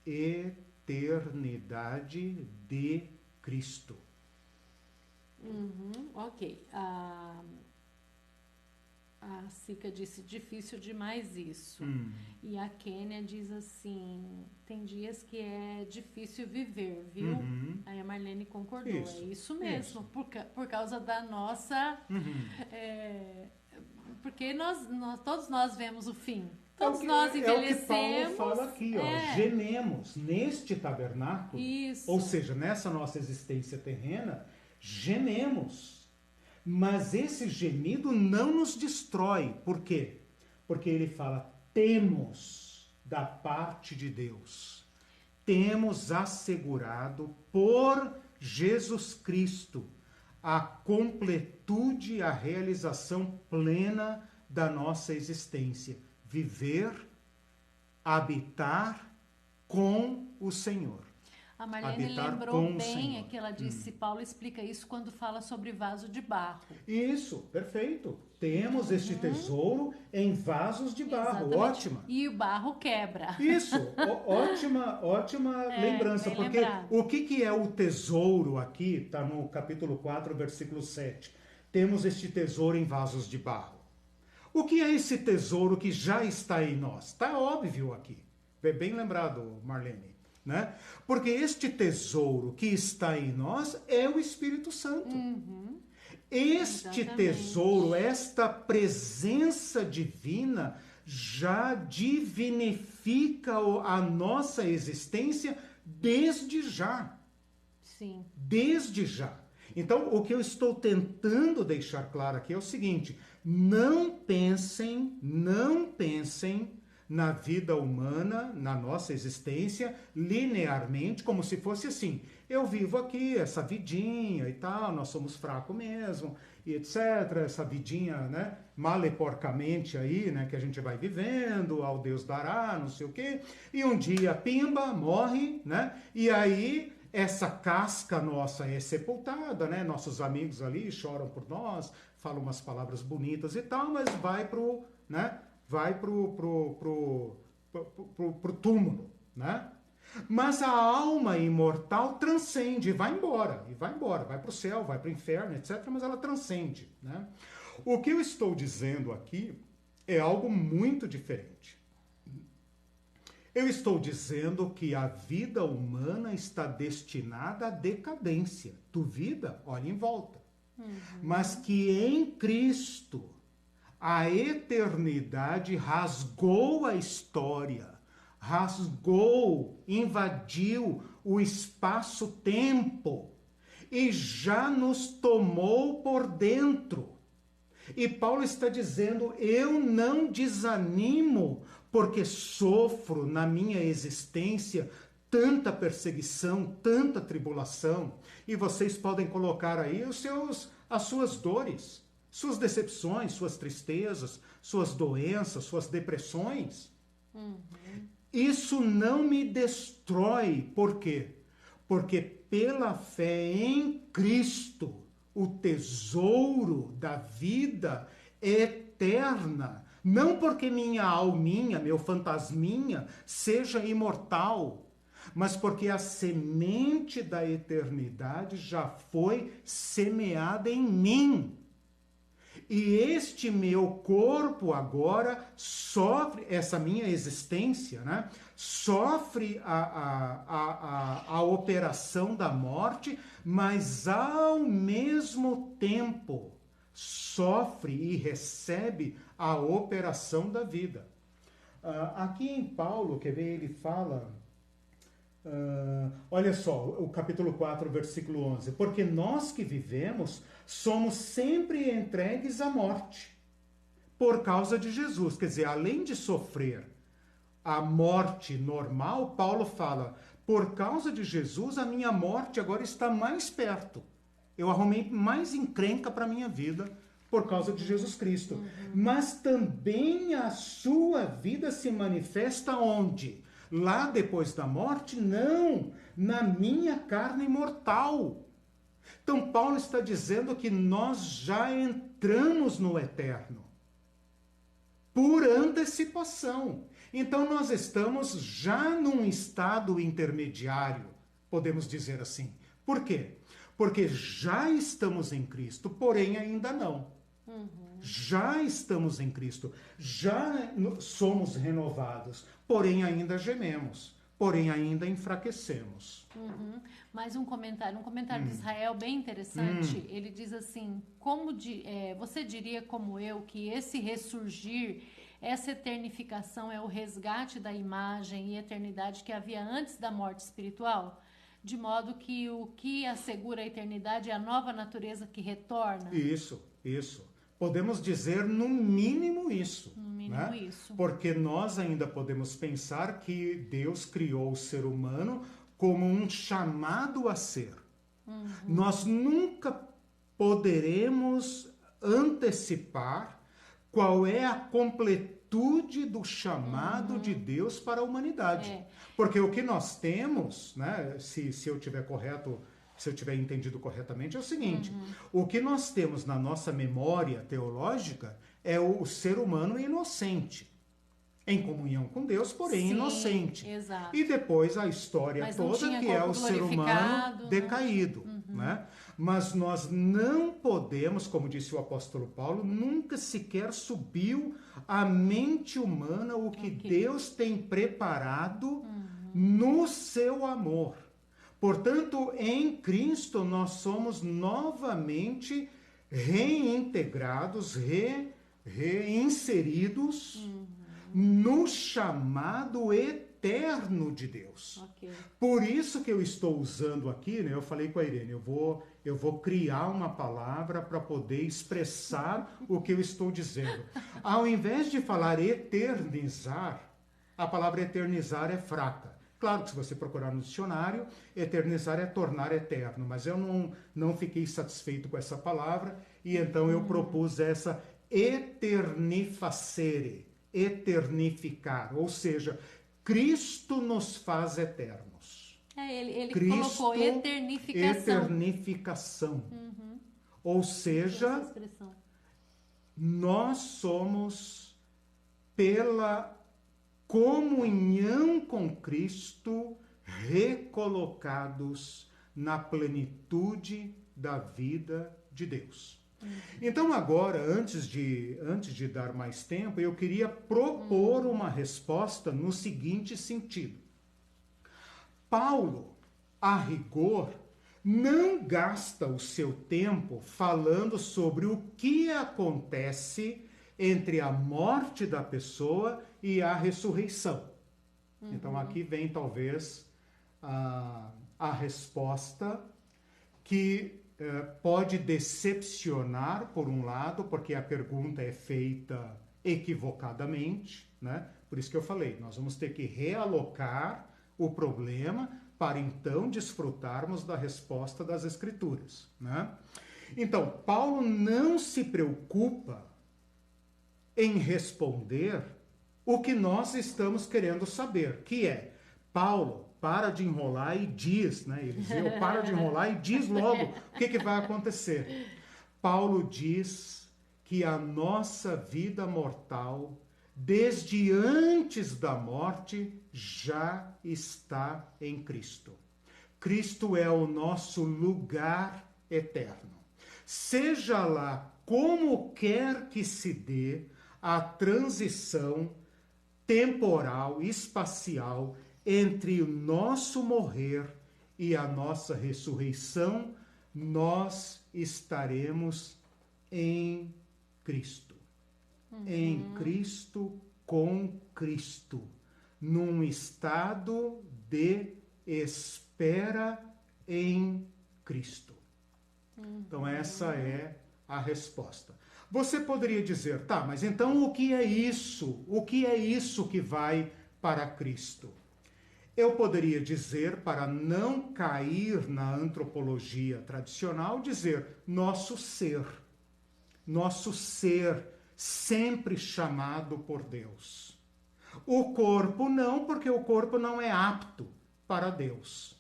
eternidade de Cristo. Ok. A Sica disse, difícil demais isso. E a Kênia diz assim, tem dias que é difícil viver, viu? Aí a Marlene concordou, é isso mesmo, isso. Por causa da nossa... porque todos nós vemos o fim. Todos nós envelhecemos. É o que Paulo fala aqui, ó, gememos neste tabernáculo, isso. Ou seja, nessa nossa existência terrena, gememos. Mas esse gemido não nos destrói. Por quê? Porque ele fala, temos da parte de Deus. Temos assegurado por Jesus Cristo a completude, a realização plena da nossa existência. Viver, habitar com o Senhor. A Marlene lembrou bem que ela disse, Paulo explica isso quando fala sobre vaso de barro. Isso, perfeito. Temos este tesouro em vasos de barro, Exatamente. ótima. E o barro quebra. Isso, ótima lembrança, porque lembrado. O que é o tesouro aqui, está no capítulo 4, versículo 7. Temos este tesouro em vasos de barro. O que é esse tesouro que já está em nós? Está óbvio aqui. Bem lembrado, Marlene. Né? Porque este tesouro que está em nós é o Espírito Santo. Este tesouro, esta presença divina já divinifica a nossa existência desde já. Sim. Desde já. Então, o que eu estou tentando deixar claro aqui é o seguinte: não pensem na vida humana, na nossa existência, linearmente, como se fosse assim. Eu vivo aqui, essa vidinha e tal, nós somos fracos mesmo, e etc. Essa vidinha, né, maleporcamente aí, né, que a gente vai vivendo, ao Deus dará, não sei o quê. E um dia, pimba, morre, né? E aí essa casca nossa é sepultada, né? Nossos amigos ali choram por nós, falam umas palavras bonitas e tal, mas vai pro, né? Vai pro túmulo, né? Mas a alma imortal transcende, vai embora, vai para o céu, vai para o inferno, etc., mas ela transcende, né? O que eu estou dizendo aqui é algo muito diferente. Eu estou dizendo que a vida humana está destinada à decadência. Duvida? Olha em volta. Mas que em Cristo a eternidade rasgou a história, rasgou, invadiu o espaço-tempo e já nos tomou por dentro. E Paulo está dizendo, eu não desanimo porque sofro na minha existência tanta perseguição, tanta tribulação. E vocês podem colocar aí as suas dores, suas decepções, suas tristezas, suas doenças, suas depressões. Isso não me destrói. Por quê? Porque pela fé em Cristo, o tesouro da vida eterna, não porque minha alminha, meu fantasminha, seja imortal, mas porque a semente da eternidade já foi semeada em mim. E este meu corpo agora sofre, essa minha existência, né? Sofre a operação da morte, mas ao mesmo tempo sofre e recebe a operação da vida. Aqui em Paulo, quer ver, ele fala... olha só, o capítulo 4, versículo 11. Porque nós que vivemos somos sempre entregues à morte por causa de Jesus. Quer dizer, além de sofrer a morte normal, Paulo fala, por causa de Jesus, a minha morte agora está mais perto. Eu arrumei mais encrenca para a minha vida por causa de Jesus Cristo. Mas também a sua vida se manifesta onde? Lá depois da morte? Não, na minha carne mortal. Então Paulo está dizendo que nós já entramos no eterno, por antecipação. Então nós estamos já num estado intermediário, podemos dizer assim. Por quê? Porque já estamos em Cristo, porém ainda não. Já estamos em Cristo, já somos renovados, porém ainda gememos, porém ainda enfraquecemos. Mais um comentário de Israel bem interessante. Ele diz assim, você diria como eu que esse ressurgir, essa eternificação é o resgate da imagem e eternidade que havia antes da morte espiritual? De modo que o que assegura a eternidade é a nova natureza que retorna? Isso. Podemos dizer no mínimo isso. No mínimo, né? Isso. Porque nós ainda podemos pensar que Deus criou o ser humano como um chamado a ser. Nós nunca poderemos antecipar qual é a completude do chamado de Deus para a humanidade. Porque o que nós temos, né, se eu tiver correto, se eu tiver entendido corretamente, é o seguinte, o que nós temos na nossa memória teológica é o ser humano inocente, em comunhão com Deus, porém Sim, inocente. Exato. E depois a história toda, que é o ser humano decaído. Né? Mas nós não podemos, como disse o apóstolo Paulo, nunca sequer subiu à mente humana o que Deus tem preparado no seu amor. Portanto, em Cristo nós somos novamente reintegrados, reinseridos no chamado eterno de Deus. Por isso que eu estou usando aqui, né, eu falei com a Irene, eu vou criar uma palavra para poder expressar o que eu estou dizendo. Ao invés de falar eternizar, a palavra eternizar é fraca. Claro que se você procurar no dicionário, eternizar é tornar eterno, mas eu não fiquei satisfeito com essa palavra e então eu propus essa eternifacere, eternificar, ou seja, Cristo nos faz eternos. Ele Cristo, colocou eternificação. Eternificação. Ou seja, nós somos, pela comunhão com Cristo, recolocados na plenitude da vida de Deus. Então agora, antes de dar mais tempo, eu queria propor uma resposta no seguinte sentido. Paulo, a rigor, não gasta o seu tempo falando sobre o que acontece entre a morte da pessoa e a ressurreição. Então aqui vem talvez a resposta que pode decepcionar por um lado, porque a pergunta é feita equivocadamente, né? Por isso que eu falei, nós vamos ter que realocar o problema para então desfrutarmos da resposta das Escrituras, né? Então, Paulo não se preocupa em responder o que nós estamos querendo saber, que é, Paulo, para de enrolar e diz, né? Eliseu, para de enrolar e diz logo o que vai acontecer. Paulo diz que a nossa vida mortal, desde antes da morte, já está em Cristo. Cristo é o nosso lugar eterno. Seja lá como quer que se dê a transição temporal, espacial, entre o nosso morrer e a nossa ressurreição, nós estaremos em Cristo. Em Cristo, com Cristo. Num estado de espera em Cristo. Então essa é a resposta. Você poderia dizer, tá, mas então o que é isso? O que é isso que vai para Cristo? Eu poderia dizer, para não cair na antropologia tradicional, dizer nosso ser sempre chamado por Deus. O corpo não, porque o corpo não é apto para Deus.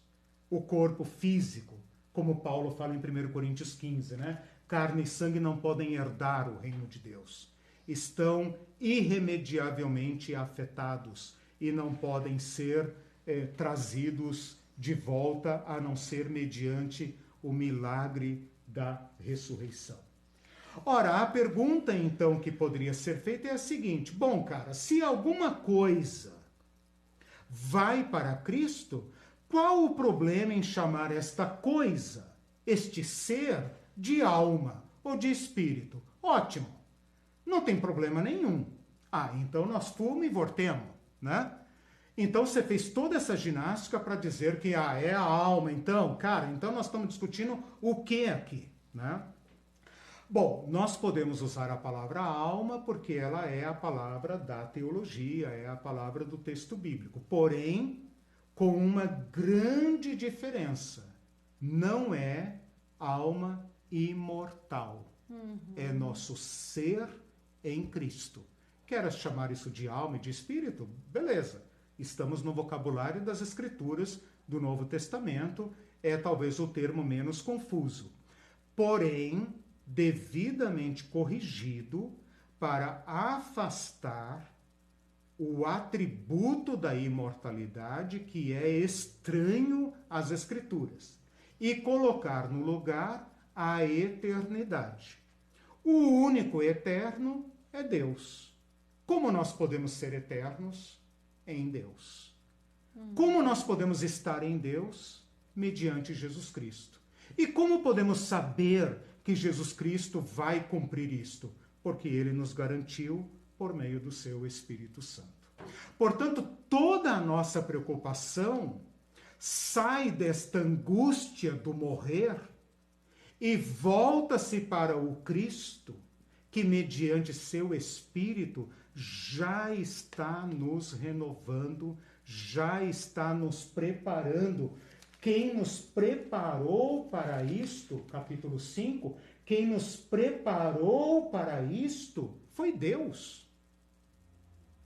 O corpo físico, como Paulo fala em 1 Coríntios 15, né? Carne e sangue não podem herdar o reino de Deus. Estão irremediavelmente afetados e não podem ser trazidos de volta, a não ser mediante o milagre da ressurreição. Ora, a pergunta então que poderia ser feita é a seguinte: bom, cara, se alguma coisa vai para Cristo, qual o problema em chamar esta coisa, este ser, de alma ou de espírito? Ótimo, não tem problema nenhum. Ah, então nós fomos e voltemos, né? Então você fez toda essa ginástica para dizer que é a alma. Então, cara, então nós estamos discutindo o que aqui, né? Bom, nós podemos usar a palavra alma porque ela é a palavra da teologia, é a palavra do texto bíblico. Porém, com uma grande diferença. Não é alma imortal. É nosso ser em Cristo. Queres chamar isso de alma e de espírito? Beleza. Estamos no vocabulário das Escrituras do Novo Testamento, é talvez o termo menos confuso. Porém, devidamente corrigido para afastar o atributo da imortalidade que é estranho às Escrituras e colocar no lugar a eternidade. O único eterno é Deus. Como nós podemos ser eternos? Em Deus. Como nós podemos estar em Deus? Mediante Jesus Cristo. E como podemos saber que Jesus Cristo vai cumprir isto? Porque ele nos garantiu por meio do seu Espírito Santo. Portanto, toda a nossa preocupação sai desta angústia do morrer e volta-se para o Cristo, que mediante seu Espírito já está nos renovando, já está nos preparando. Quem nos preparou para isto, capítulo 5, quem nos preparou para isto foi Deus.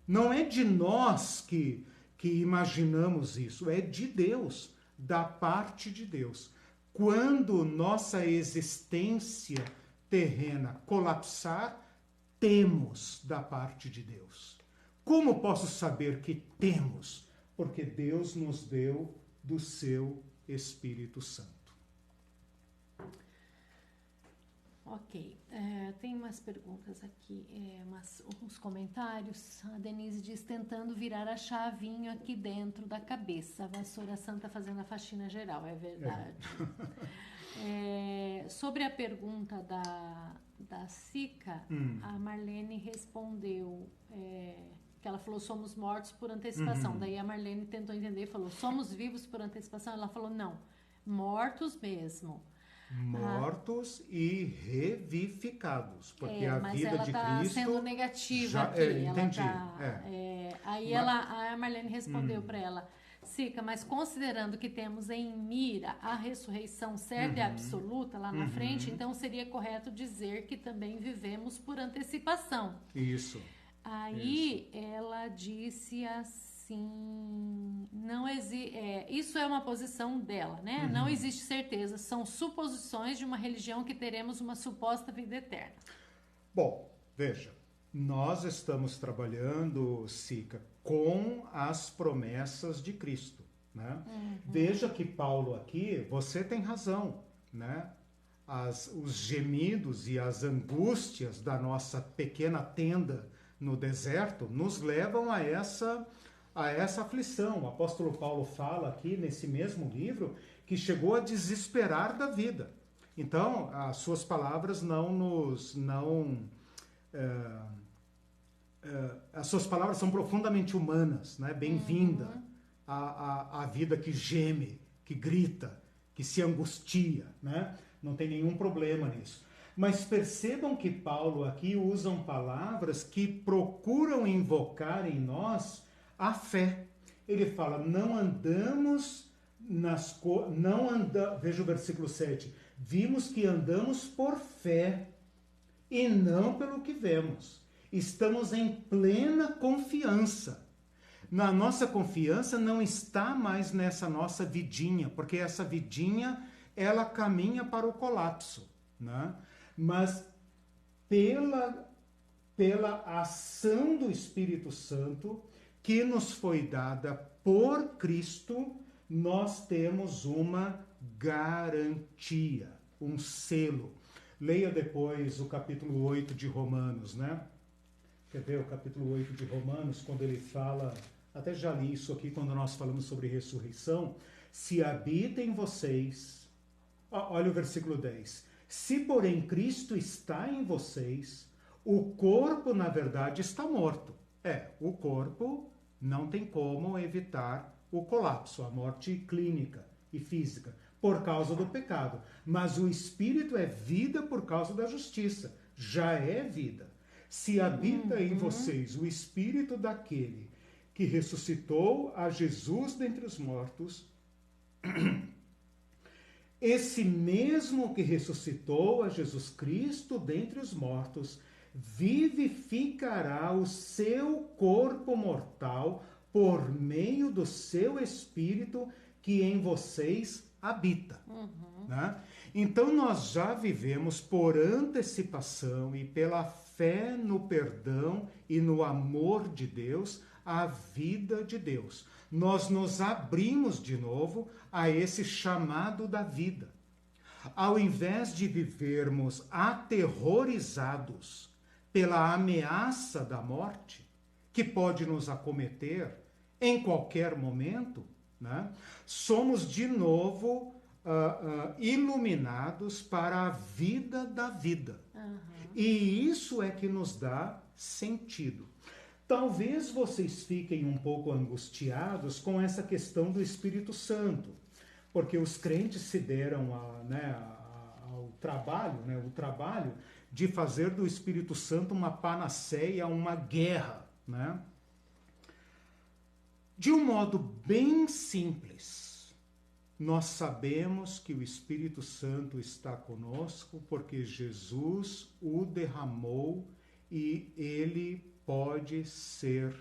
Não é de nós que imaginamos isso, é de Deus, da parte de Deus. Quando nossa existência terrena colapsar, temos da parte de Deus. Como posso saber que temos? Porque Deus nos deu do seu Espírito Santo. Ok, tem umas perguntas aqui, uns comentários. A Denise diz, tentando virar a chavinha aqui dentro da cabeça. A vassoura santa fazendo a faxina geral, é verdade. Sobre a pergunta da Sica, a Marlene respondeu... que ela falou, somos mortos por antecipação. Daí a Marlene tentou entender e falou, somos vivos por antecipação? Ela falou, não, mortos mesmo. Mortos e revivificados, porque a vida de Cristo... Mas ela está sendo negativa aqui. Entendi. Aí a Marlene respondeu para ela, Sica, mas considerando que temos em mira a ressurreição certa e absoluta lá na frente, então seria correto dizer que também vivemos por antecipação. Isso. Aí ela disse assim, isso é uma posição dela, né? Não existe certeza, são suposições de uma religião que teremos uma suposta vida eterna. Bom, veja, nós estamos trabalhando, Sica, com as promessas de Cristo, né? Veja que Paulo aqui, você tem razão, né? Os gemidos e as angústias da nossa pequena tenda no deserto nos levam a essa aflição. O apóstolo Paulo fala aqui nesse mesmo livro que chegou a desesperar da vida. Então, as suas palavras as suas palavras são profundamente humanas, né? Bem-vinda à vida que geme, que grita, que se angustia, né? Não tem nenhum problema nisso. Mas percebam que Paulo aqui usam palavras que procuram invocar em nós a fé. Ele fala, não andamos veja o versículo 7, vimos que andamos por fé e não pelo que vemos. Estamos em plena confiança. Na nossa confiança não está mais nessa nossa vidinha, porque essa vidinha, ela caminha para o colapso, né? Mas pela ação do Espírito Santo que nos foi dada por Cristo, nós temos uma garantia, um selo. Leia depois o capítulo 8 de Romanos, né? Quer ver o capítulo 8 de Romanos, quando ele fala, até já li isso aqui quando nós falamos sobre ressurreição, se habita em vocês, olha o versículo 10, se porém Cristo está em vocês, o corpo na verdade está morto. O corpo não tem como evitar o colapso, a morte clínica e física, por causa do pecado. Mas o espírito é vida por causa da justiça, já é vida. Se habita em vocês o espírito daquele que ressuscitou a Jesus dentre os mortos, esse mesmo que ressuscitou a Jesus Cristo dentre os mortos, vivificará o seu corpo mortal por meio do seu Espírito que em vocês habita. Né? Então nós já vivemos por antecipação e pela fé no perdão e no amor de Deus, a vida de Deus. Nós nos abrimos de novo a esse chamado da vida. Ao invés de vivermos aterrorizados pela ameaça da morte, que pode nos acometer em qualquer momento, né? Somos de novo iluminados para a vida da vida. E isso é que nos dá sentido. Talvez vocês fiquem um pouco angustiados com essa questão do Espírito Santo, porque os crentes se deram ao trabalho, né, o trabalho de fazer do Espírito Santo uma panaceia, uma guerra, né? De um modo bem simples, nós sabemos que o Espírito Santo está conosco porque Jesus o derramou e ele pode ser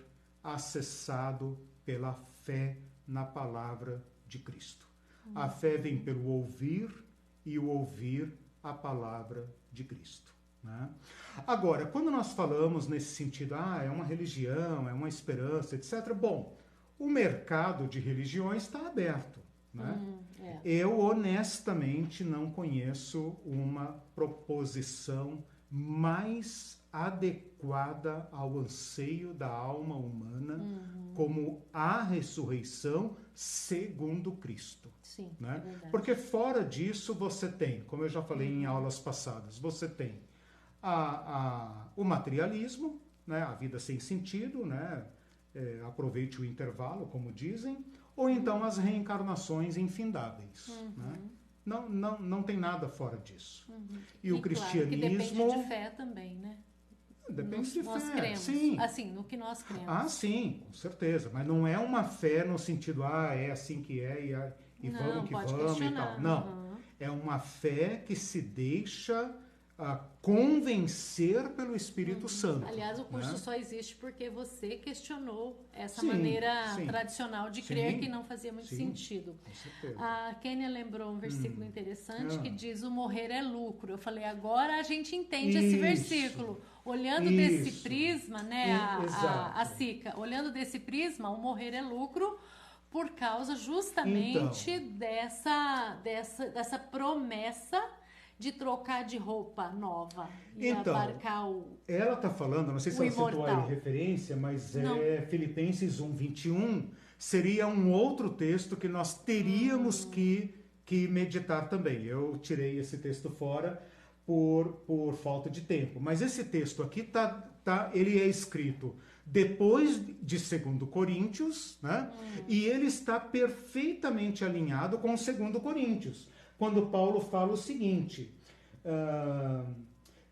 acessado pela fé na palavra de Cristo. A fé vem pelo ouvir e o ouvir a palavra de Cristo, né? Agora, quando nós falamos nesse sentido, é uma religião, é uma esperança, etc. Bom, o mercado de religiões está aberto, né? Eu honestamente não conheço uma proposição mais adequada ao anseio da alma humana como a ressurreição segundo Cristo. Sim, né? É verdade. Porque fora disso você tem, como eu já falei em aulas passadas, você tem o materialismo, né? A vida sem sentido, né? Aproveite o intervalo, como dizem, ou então as reencarnações infindáveis. Né? Não tem nada fora disso. E o cristianismo... Claro, que depende de fé também, né? Depende de nós fé, cremos. sim. Assim, no que nós cremos. Sim, com certeza. Mas não é uma fé no sentido, é assim que é e Não, vamos que pode vamos e questionar. tal. Não. É uma fé que se deixa convencer pelo Espírito Santo. Aliás, o curso né? só existe porque você questionou essa Sim, maneira sim. tradicional de Sim, crer que não fazia muito sim, sentido. Com certeza. A Kênia lembrou um versículo interessante que Ah. diz: o morrer é lucro. Eu falei, agora a gente entende esse Isso. versículo. Olhando Isso. desse prisma, né, Exato. a Sica, olhando desse prisma, o morrer é lucro por causa justamente Então. dessa promessa de trocar de roupa nova e Então, abarcar o... Ela está falando, não sei se O ela citou imortal. aí referência, mas Não. Filipenses 1:21, seria um outro texto que nós teríamos que meditar também. Eu tirei esse texto fora por falta de tempo. Mas esse texto aqui ele é escrito depois de 2 Coríntios, né? E ele está perfeitamente alinhado com 2 Coríntios, quando Paulo fala o seguinte: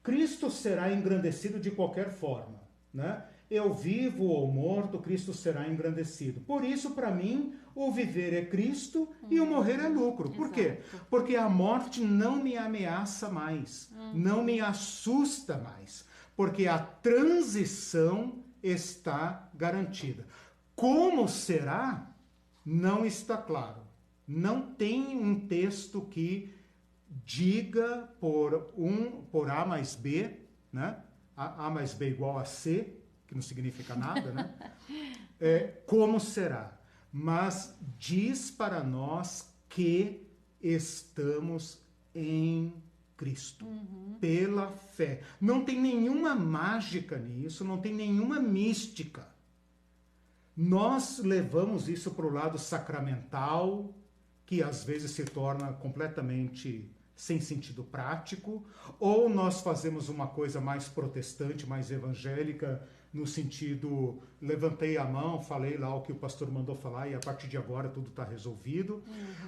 Cristo será engrandecido de qualquer forma, né? Eu vivo ou morto, Cristo será engrandecido. Por isso, para mim, o viver é Cristo e o morrer é lucro. Por quê? Porque a morte não me ameaça mais, não me assusta mais, porque a transição está garantida. Como será? Não está claro. Não tem um texto que diga por A mais B, né? A mais B igual a C, que não significa nada, né? Como será? Mas diz para nós que estamos em Cristo, pela fé. Não tem nenhuma mágica nisso, não tem nenhuma mística. Nós levamos isso para o lado sacramental, que às vezes se torna completamente sem sentido prático, ou nós fazemos uma coisa mais protestante, mais evangélica, no sentido, levantei a mão, falei lá o que o pastor mandou falar e a partir de agora tudo está resolvido.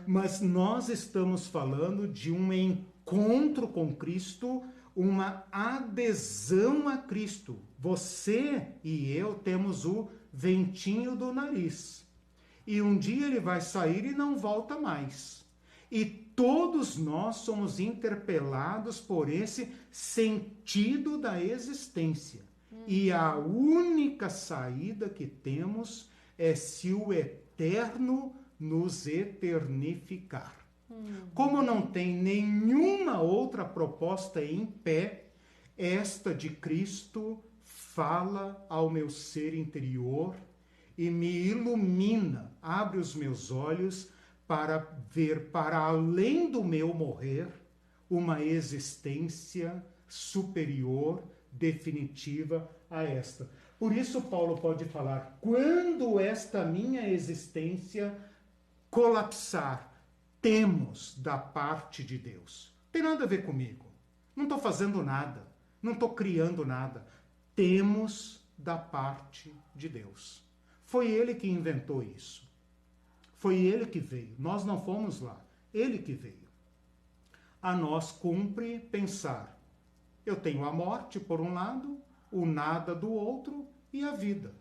Mas nós estamos falando de um encontro com Cristo, uma adesão a Cristo. Você e eu temos o ventinho do nariz. E um dia ele vai sair e não volta mais. E todos nós somos interpelados por esse sentido da existência. E a única saída que temos é se o eterno nos eternificar. Como não tem nenhuma outra proposta em pé, esta de Cristo fala ao meu ser interior e me ilumina, abre os meus olhos para ver para além do meu morrer uma existência superior, definitiva a esta. Por isso Paulo pode falar: quando esta minha existência colapsar, temos da parte de Deus. Não tem nada a ver comigo. Não estou fazendo nada. Não estou criando nada. Temos da parte de Deus. Foi Ele que inventou isso. Foi Ele que veio. Nós não fomos lá. Ele que veio. A nós cumpre pensar: Eu tenho a morte por um lado, o nada do outro e a vida.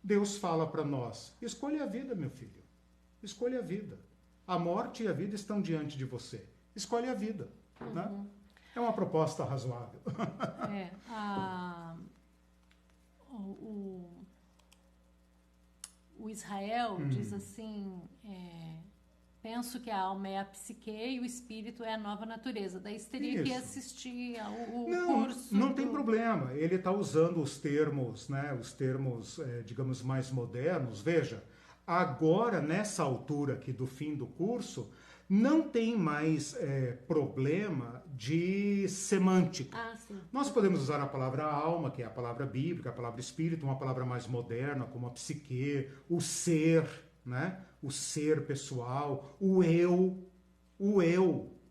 Deus fala para nós, escolha a vida, meu filho. Escolha a vida. A morte e a vida estão diante de você. Escolhe a vida. Né? É uma proposta razoável. O Israel diz assim, penso que a alma é a psique e o espírito é a nova natureza. Daí você teria que assistir ao curso. Não tem problema. Ele está usando os termos, né, digamos, mais modernos. Veja, agora, nessa altura aqui do fim do curso, não tem mais problema de semântica. Nós podemos usar a palavra alma, que é a palavra bíblica, a palavra espírito, uma palavra mais moderna, como a psique, o ser, né? O ser pessoal, o eu,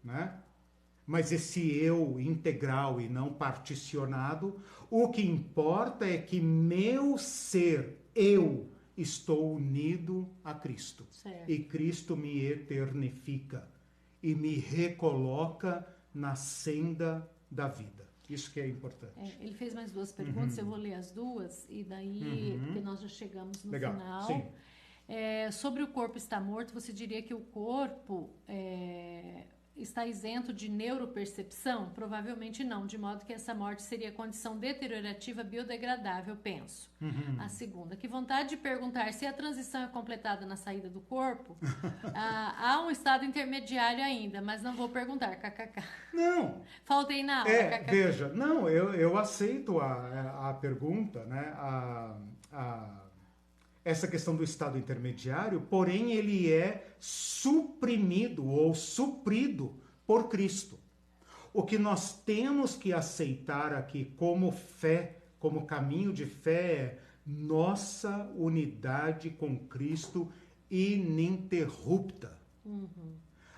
né? Mas esse eu integral e não particionado, o que importa é que meu ser, eu, estou unido a Cristo. Certo. E Cristo me eternifica e me recoloca na senda da vida. Isso que é importante. Ele fez mais duas perguntas, eu vou ler as duas, e daí, porque nós já chegamos no final. Sim. Sobre o corpo estar morto, você diria que o corpo está isento de neuropercepção? Provavelmente não, de modo que essa morte seria condição deteriorativa biodegradável, penso. A segunda, que vontade de perguntar se a transição é completada na saída do corpo. Há um estado intermediário ainda, mas não vou perguntar, kkk. Não. Faltei na aula, kkk. Veja, não, eu aceito a pergunta, né, essa questão do estado intermediário, porém ele é suprimido ou suprido por Cristo. O que nós temos que aceitar aqui como fé, como caminho de fé, é nossa unidade com Cristo ininterrupta.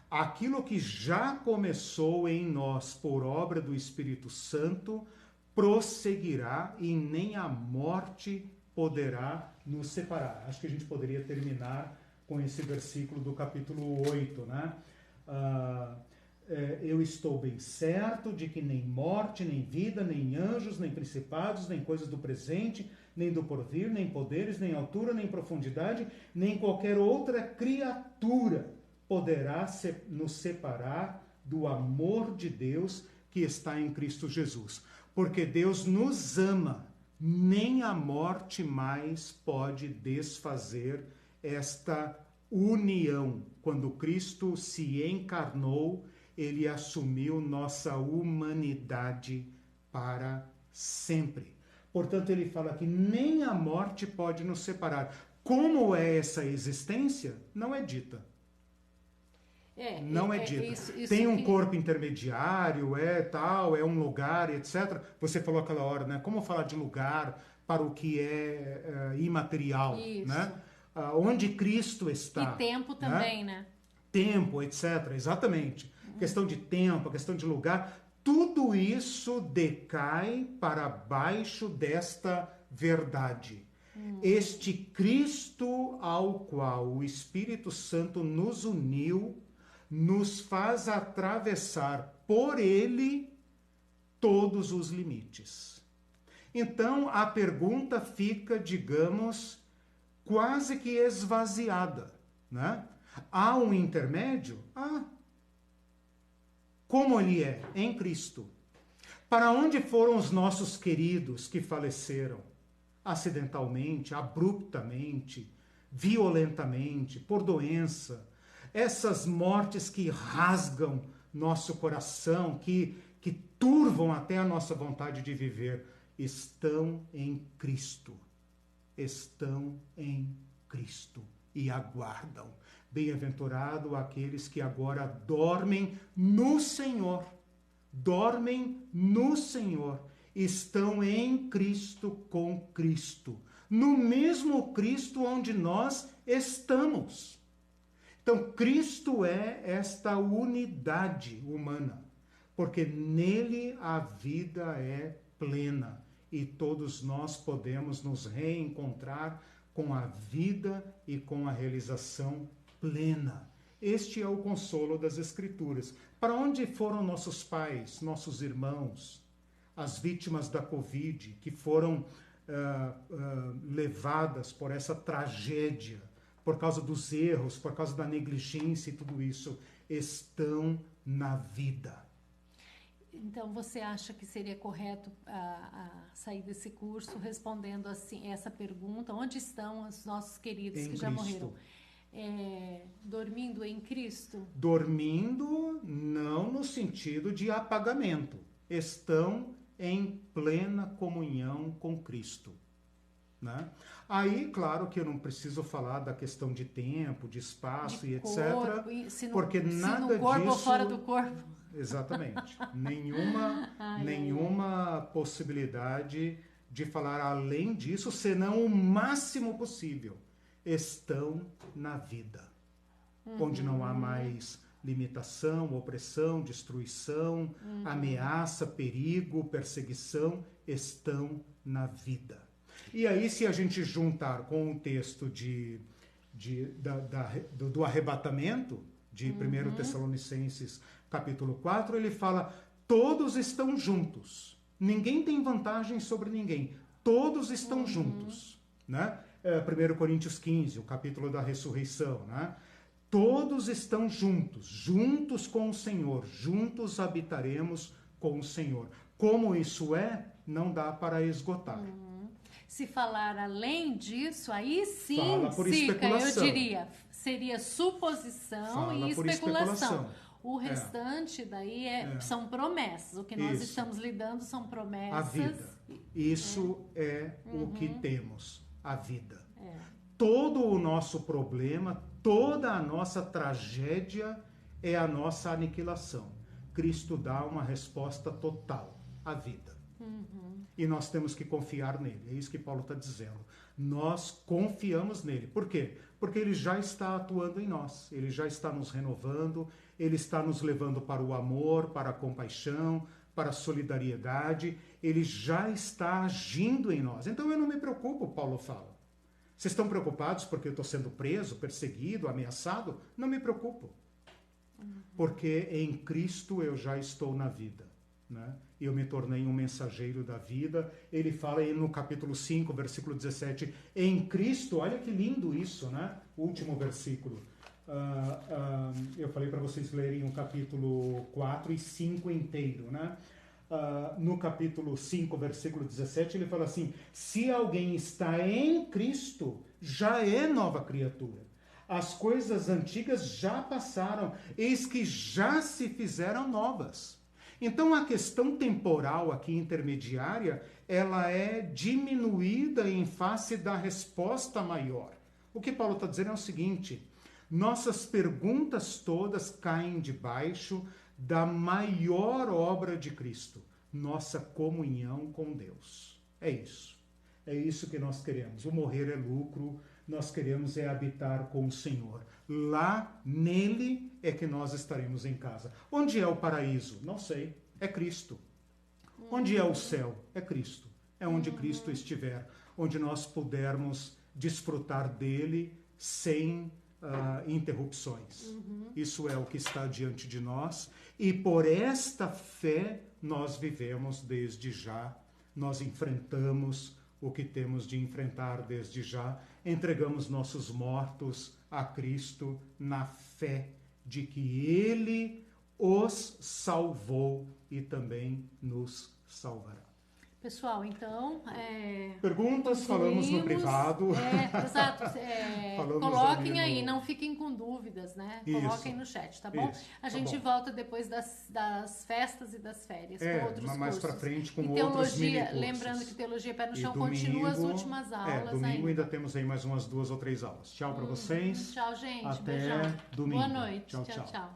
Aquilo que já começou em nós por obra do Espírito Santo prosseguirá e nem a morte poderá nos separar. Acho que a gente poderia terminar com esse versículo do capítulo 8, né? Eu estou bem certo de que nem morte, nem vida, nem anjos, nem principados, nem coisas do presente, nem do porvir, nem poderes, nem altura, nem profundidade, nem qualquer outra criatura poderá nos separar do amor de Deus que está em Cristo Jesus. Porque Deus nos ama, nem a morte mais pode desfazer esta união. Quando Cristo se encarnou, ele assumiu nossa humanidade para sempre. Portanto, ele fala que nem a morte pode nos separar. Como é essa existência? Não é dita. Não é dita. Isso tem um corpo intermediário, é um lugar, etc. Você falou aquela hora, né? Como falar de lugar para o que é imaterial, isso. Né? Onde Cristo está. E tempo também, né? Tempo, etc. Exatamente. Questão de tempo, questão de lugar, tudo isso decai para baixo desta verdade. Este Cristo ao qual o Espírito Santo nos uniu, nos faz atravessar por ele todos os limites. Então, a pergunta fica, digamos, quase que esvaziada, né? Há um intermédio? Como ele é? Em Cristo. Para onde foram os nossos queridos que faleceram? Acidentalmente, abruptamente, violentamente, por doença. Essas mortes que rasgam nosso coração, que turvam até a nossa vontade de viver, estão em Cristo. Estão em Cristo e aguardam. Bem-aventurado aqueles que agora dormem no Senhor. Dormem no Senhor. Estão em Cristo com Cristo. No mesmo Cristo onde nós estamos. Então, Cristo é esta unidade humana, porque nele a vida é plena e todos nós podemos nos reencontrar com a vida e com a realização plena. Este é o consolo das Escrituras. Para onde foram nossos pais, nossos irmãos? as vítimas da Covid, que foram levadas por essa tragédia, por causa dos erros, por causa da negligência e tudo isso, estão na vida. Então, você acha que seria correto sair desse curso respondendo assim essa pergunta: onde estão os nossos queridos que já morreram? Dormindo em Cristo? Dormindo não no sentido de apagamento. Estão em plena comunhão com Cristo. Né? Aí, claro que eu não preciso falar da questão de tempo, de espaço e corpo, etc. Porque nada no corpo disso... ou fora do corpo. Exatamente. Nenhuma possibilidade de falar além disso, senão o máximo possível. Estão na vida. Onde não há mais limitação, opressão, destruição, ameaça, perigo, perseguição, estão na vida. E aí, se a gente juntar com o texto do arrebatamento, de 1 Tessalonicenses capítulo 4, ele fala, todos estão juntos. Ninguém tem vantagem sobre ninguém. Todos estão juntos. Né? 1 Coríntios 15, o capítulo da ressurreição. Né? Todos estão juntos, juntos com o Senhor. Juntos habitaremos com o Senhor. Como isso não dá para esgotar. Se falar além disso, aí sim, eu diria, seria suposição e especulação. O restante daí são promessas. O que nós estamos lidando são promessas. A vida. Isso é o que temos, a vida. Todo o nosso problema, toda a nossa tragédia é a nossa aniquilação. Cristo dá uma resposta total, a vida. E nós temos que confiar nele. É isso que Paulo está dizendo. Nós confiamos nele. Por quê? Porque ele já está atuando em nós. Ele já está nos renovando. Ele está nos levando para o amor, para a compaixão, para a solidariedade. Ele já está agindo em nós. Então eu não me preocupo, Paulo fala. Vocês estão preocupados porque eu estou sendo preso, perseguido, ameaçado? Não me preocupo. Porque em Cristo eu já estou na vida. Né? Eu me tornei um mensageiro da vida. Ele fala aí no capítulo 5, versículo 17, em Cristo, olha que lindo isso, né? O último versículo. Eu falei para vocês lerem o capítulo 4 e 5 inteiro, né? No capítulo 5, versículo 17, ele fala assim, se alguém está em Cristo, já é nova criatura. As coisas antigas já passaram, eis que já se fizeram novas. Então, a questão temporal aqui, intermediária, ela é diminuída em face da resposta maior. O que Paulo está dizendo é o seguinte, nossas perguntas todas caem debaixo da maior obra de Cristo, nossa comunhão com Deus. É isso. É isso que nós queremos. O morrer é lucro, nós queremos habitar com o Senhor. Lá, nele, é que nós estaremos em casa. Onde é o paraíso? Não sei. É Cristo. Onde é o céu? É Cristo. É onde Cristo estiver. Onde nós pudermos desfrutar dele sem interrupções. Isso é o que está diante de nós. E por esta fé nós vivemos desde já. Nós enfrentamos o que temos de enfrentar desde já. Entregamos nossos mortos a Cristo na fé de que ele os salvou e também nos salvará. Pessoal, então... Perguntas, falamos no privado. Exato. Coloquem aí, não fiquem com dúvidas, né? Isso. Coloquem no chat, tá bom? Isso, a gente volta depois das festas e das férias, com outros cursos. Mais pra frente com e outros mini-cursos. Lembrando que Teologia Pé no Chão continua as últimas aulas domingo ainda temos aí mais umas 2 ou 3 aulas. Tchau para vocês. Tchau, gente. Até beijão. domingo. Boa noite. Tchau.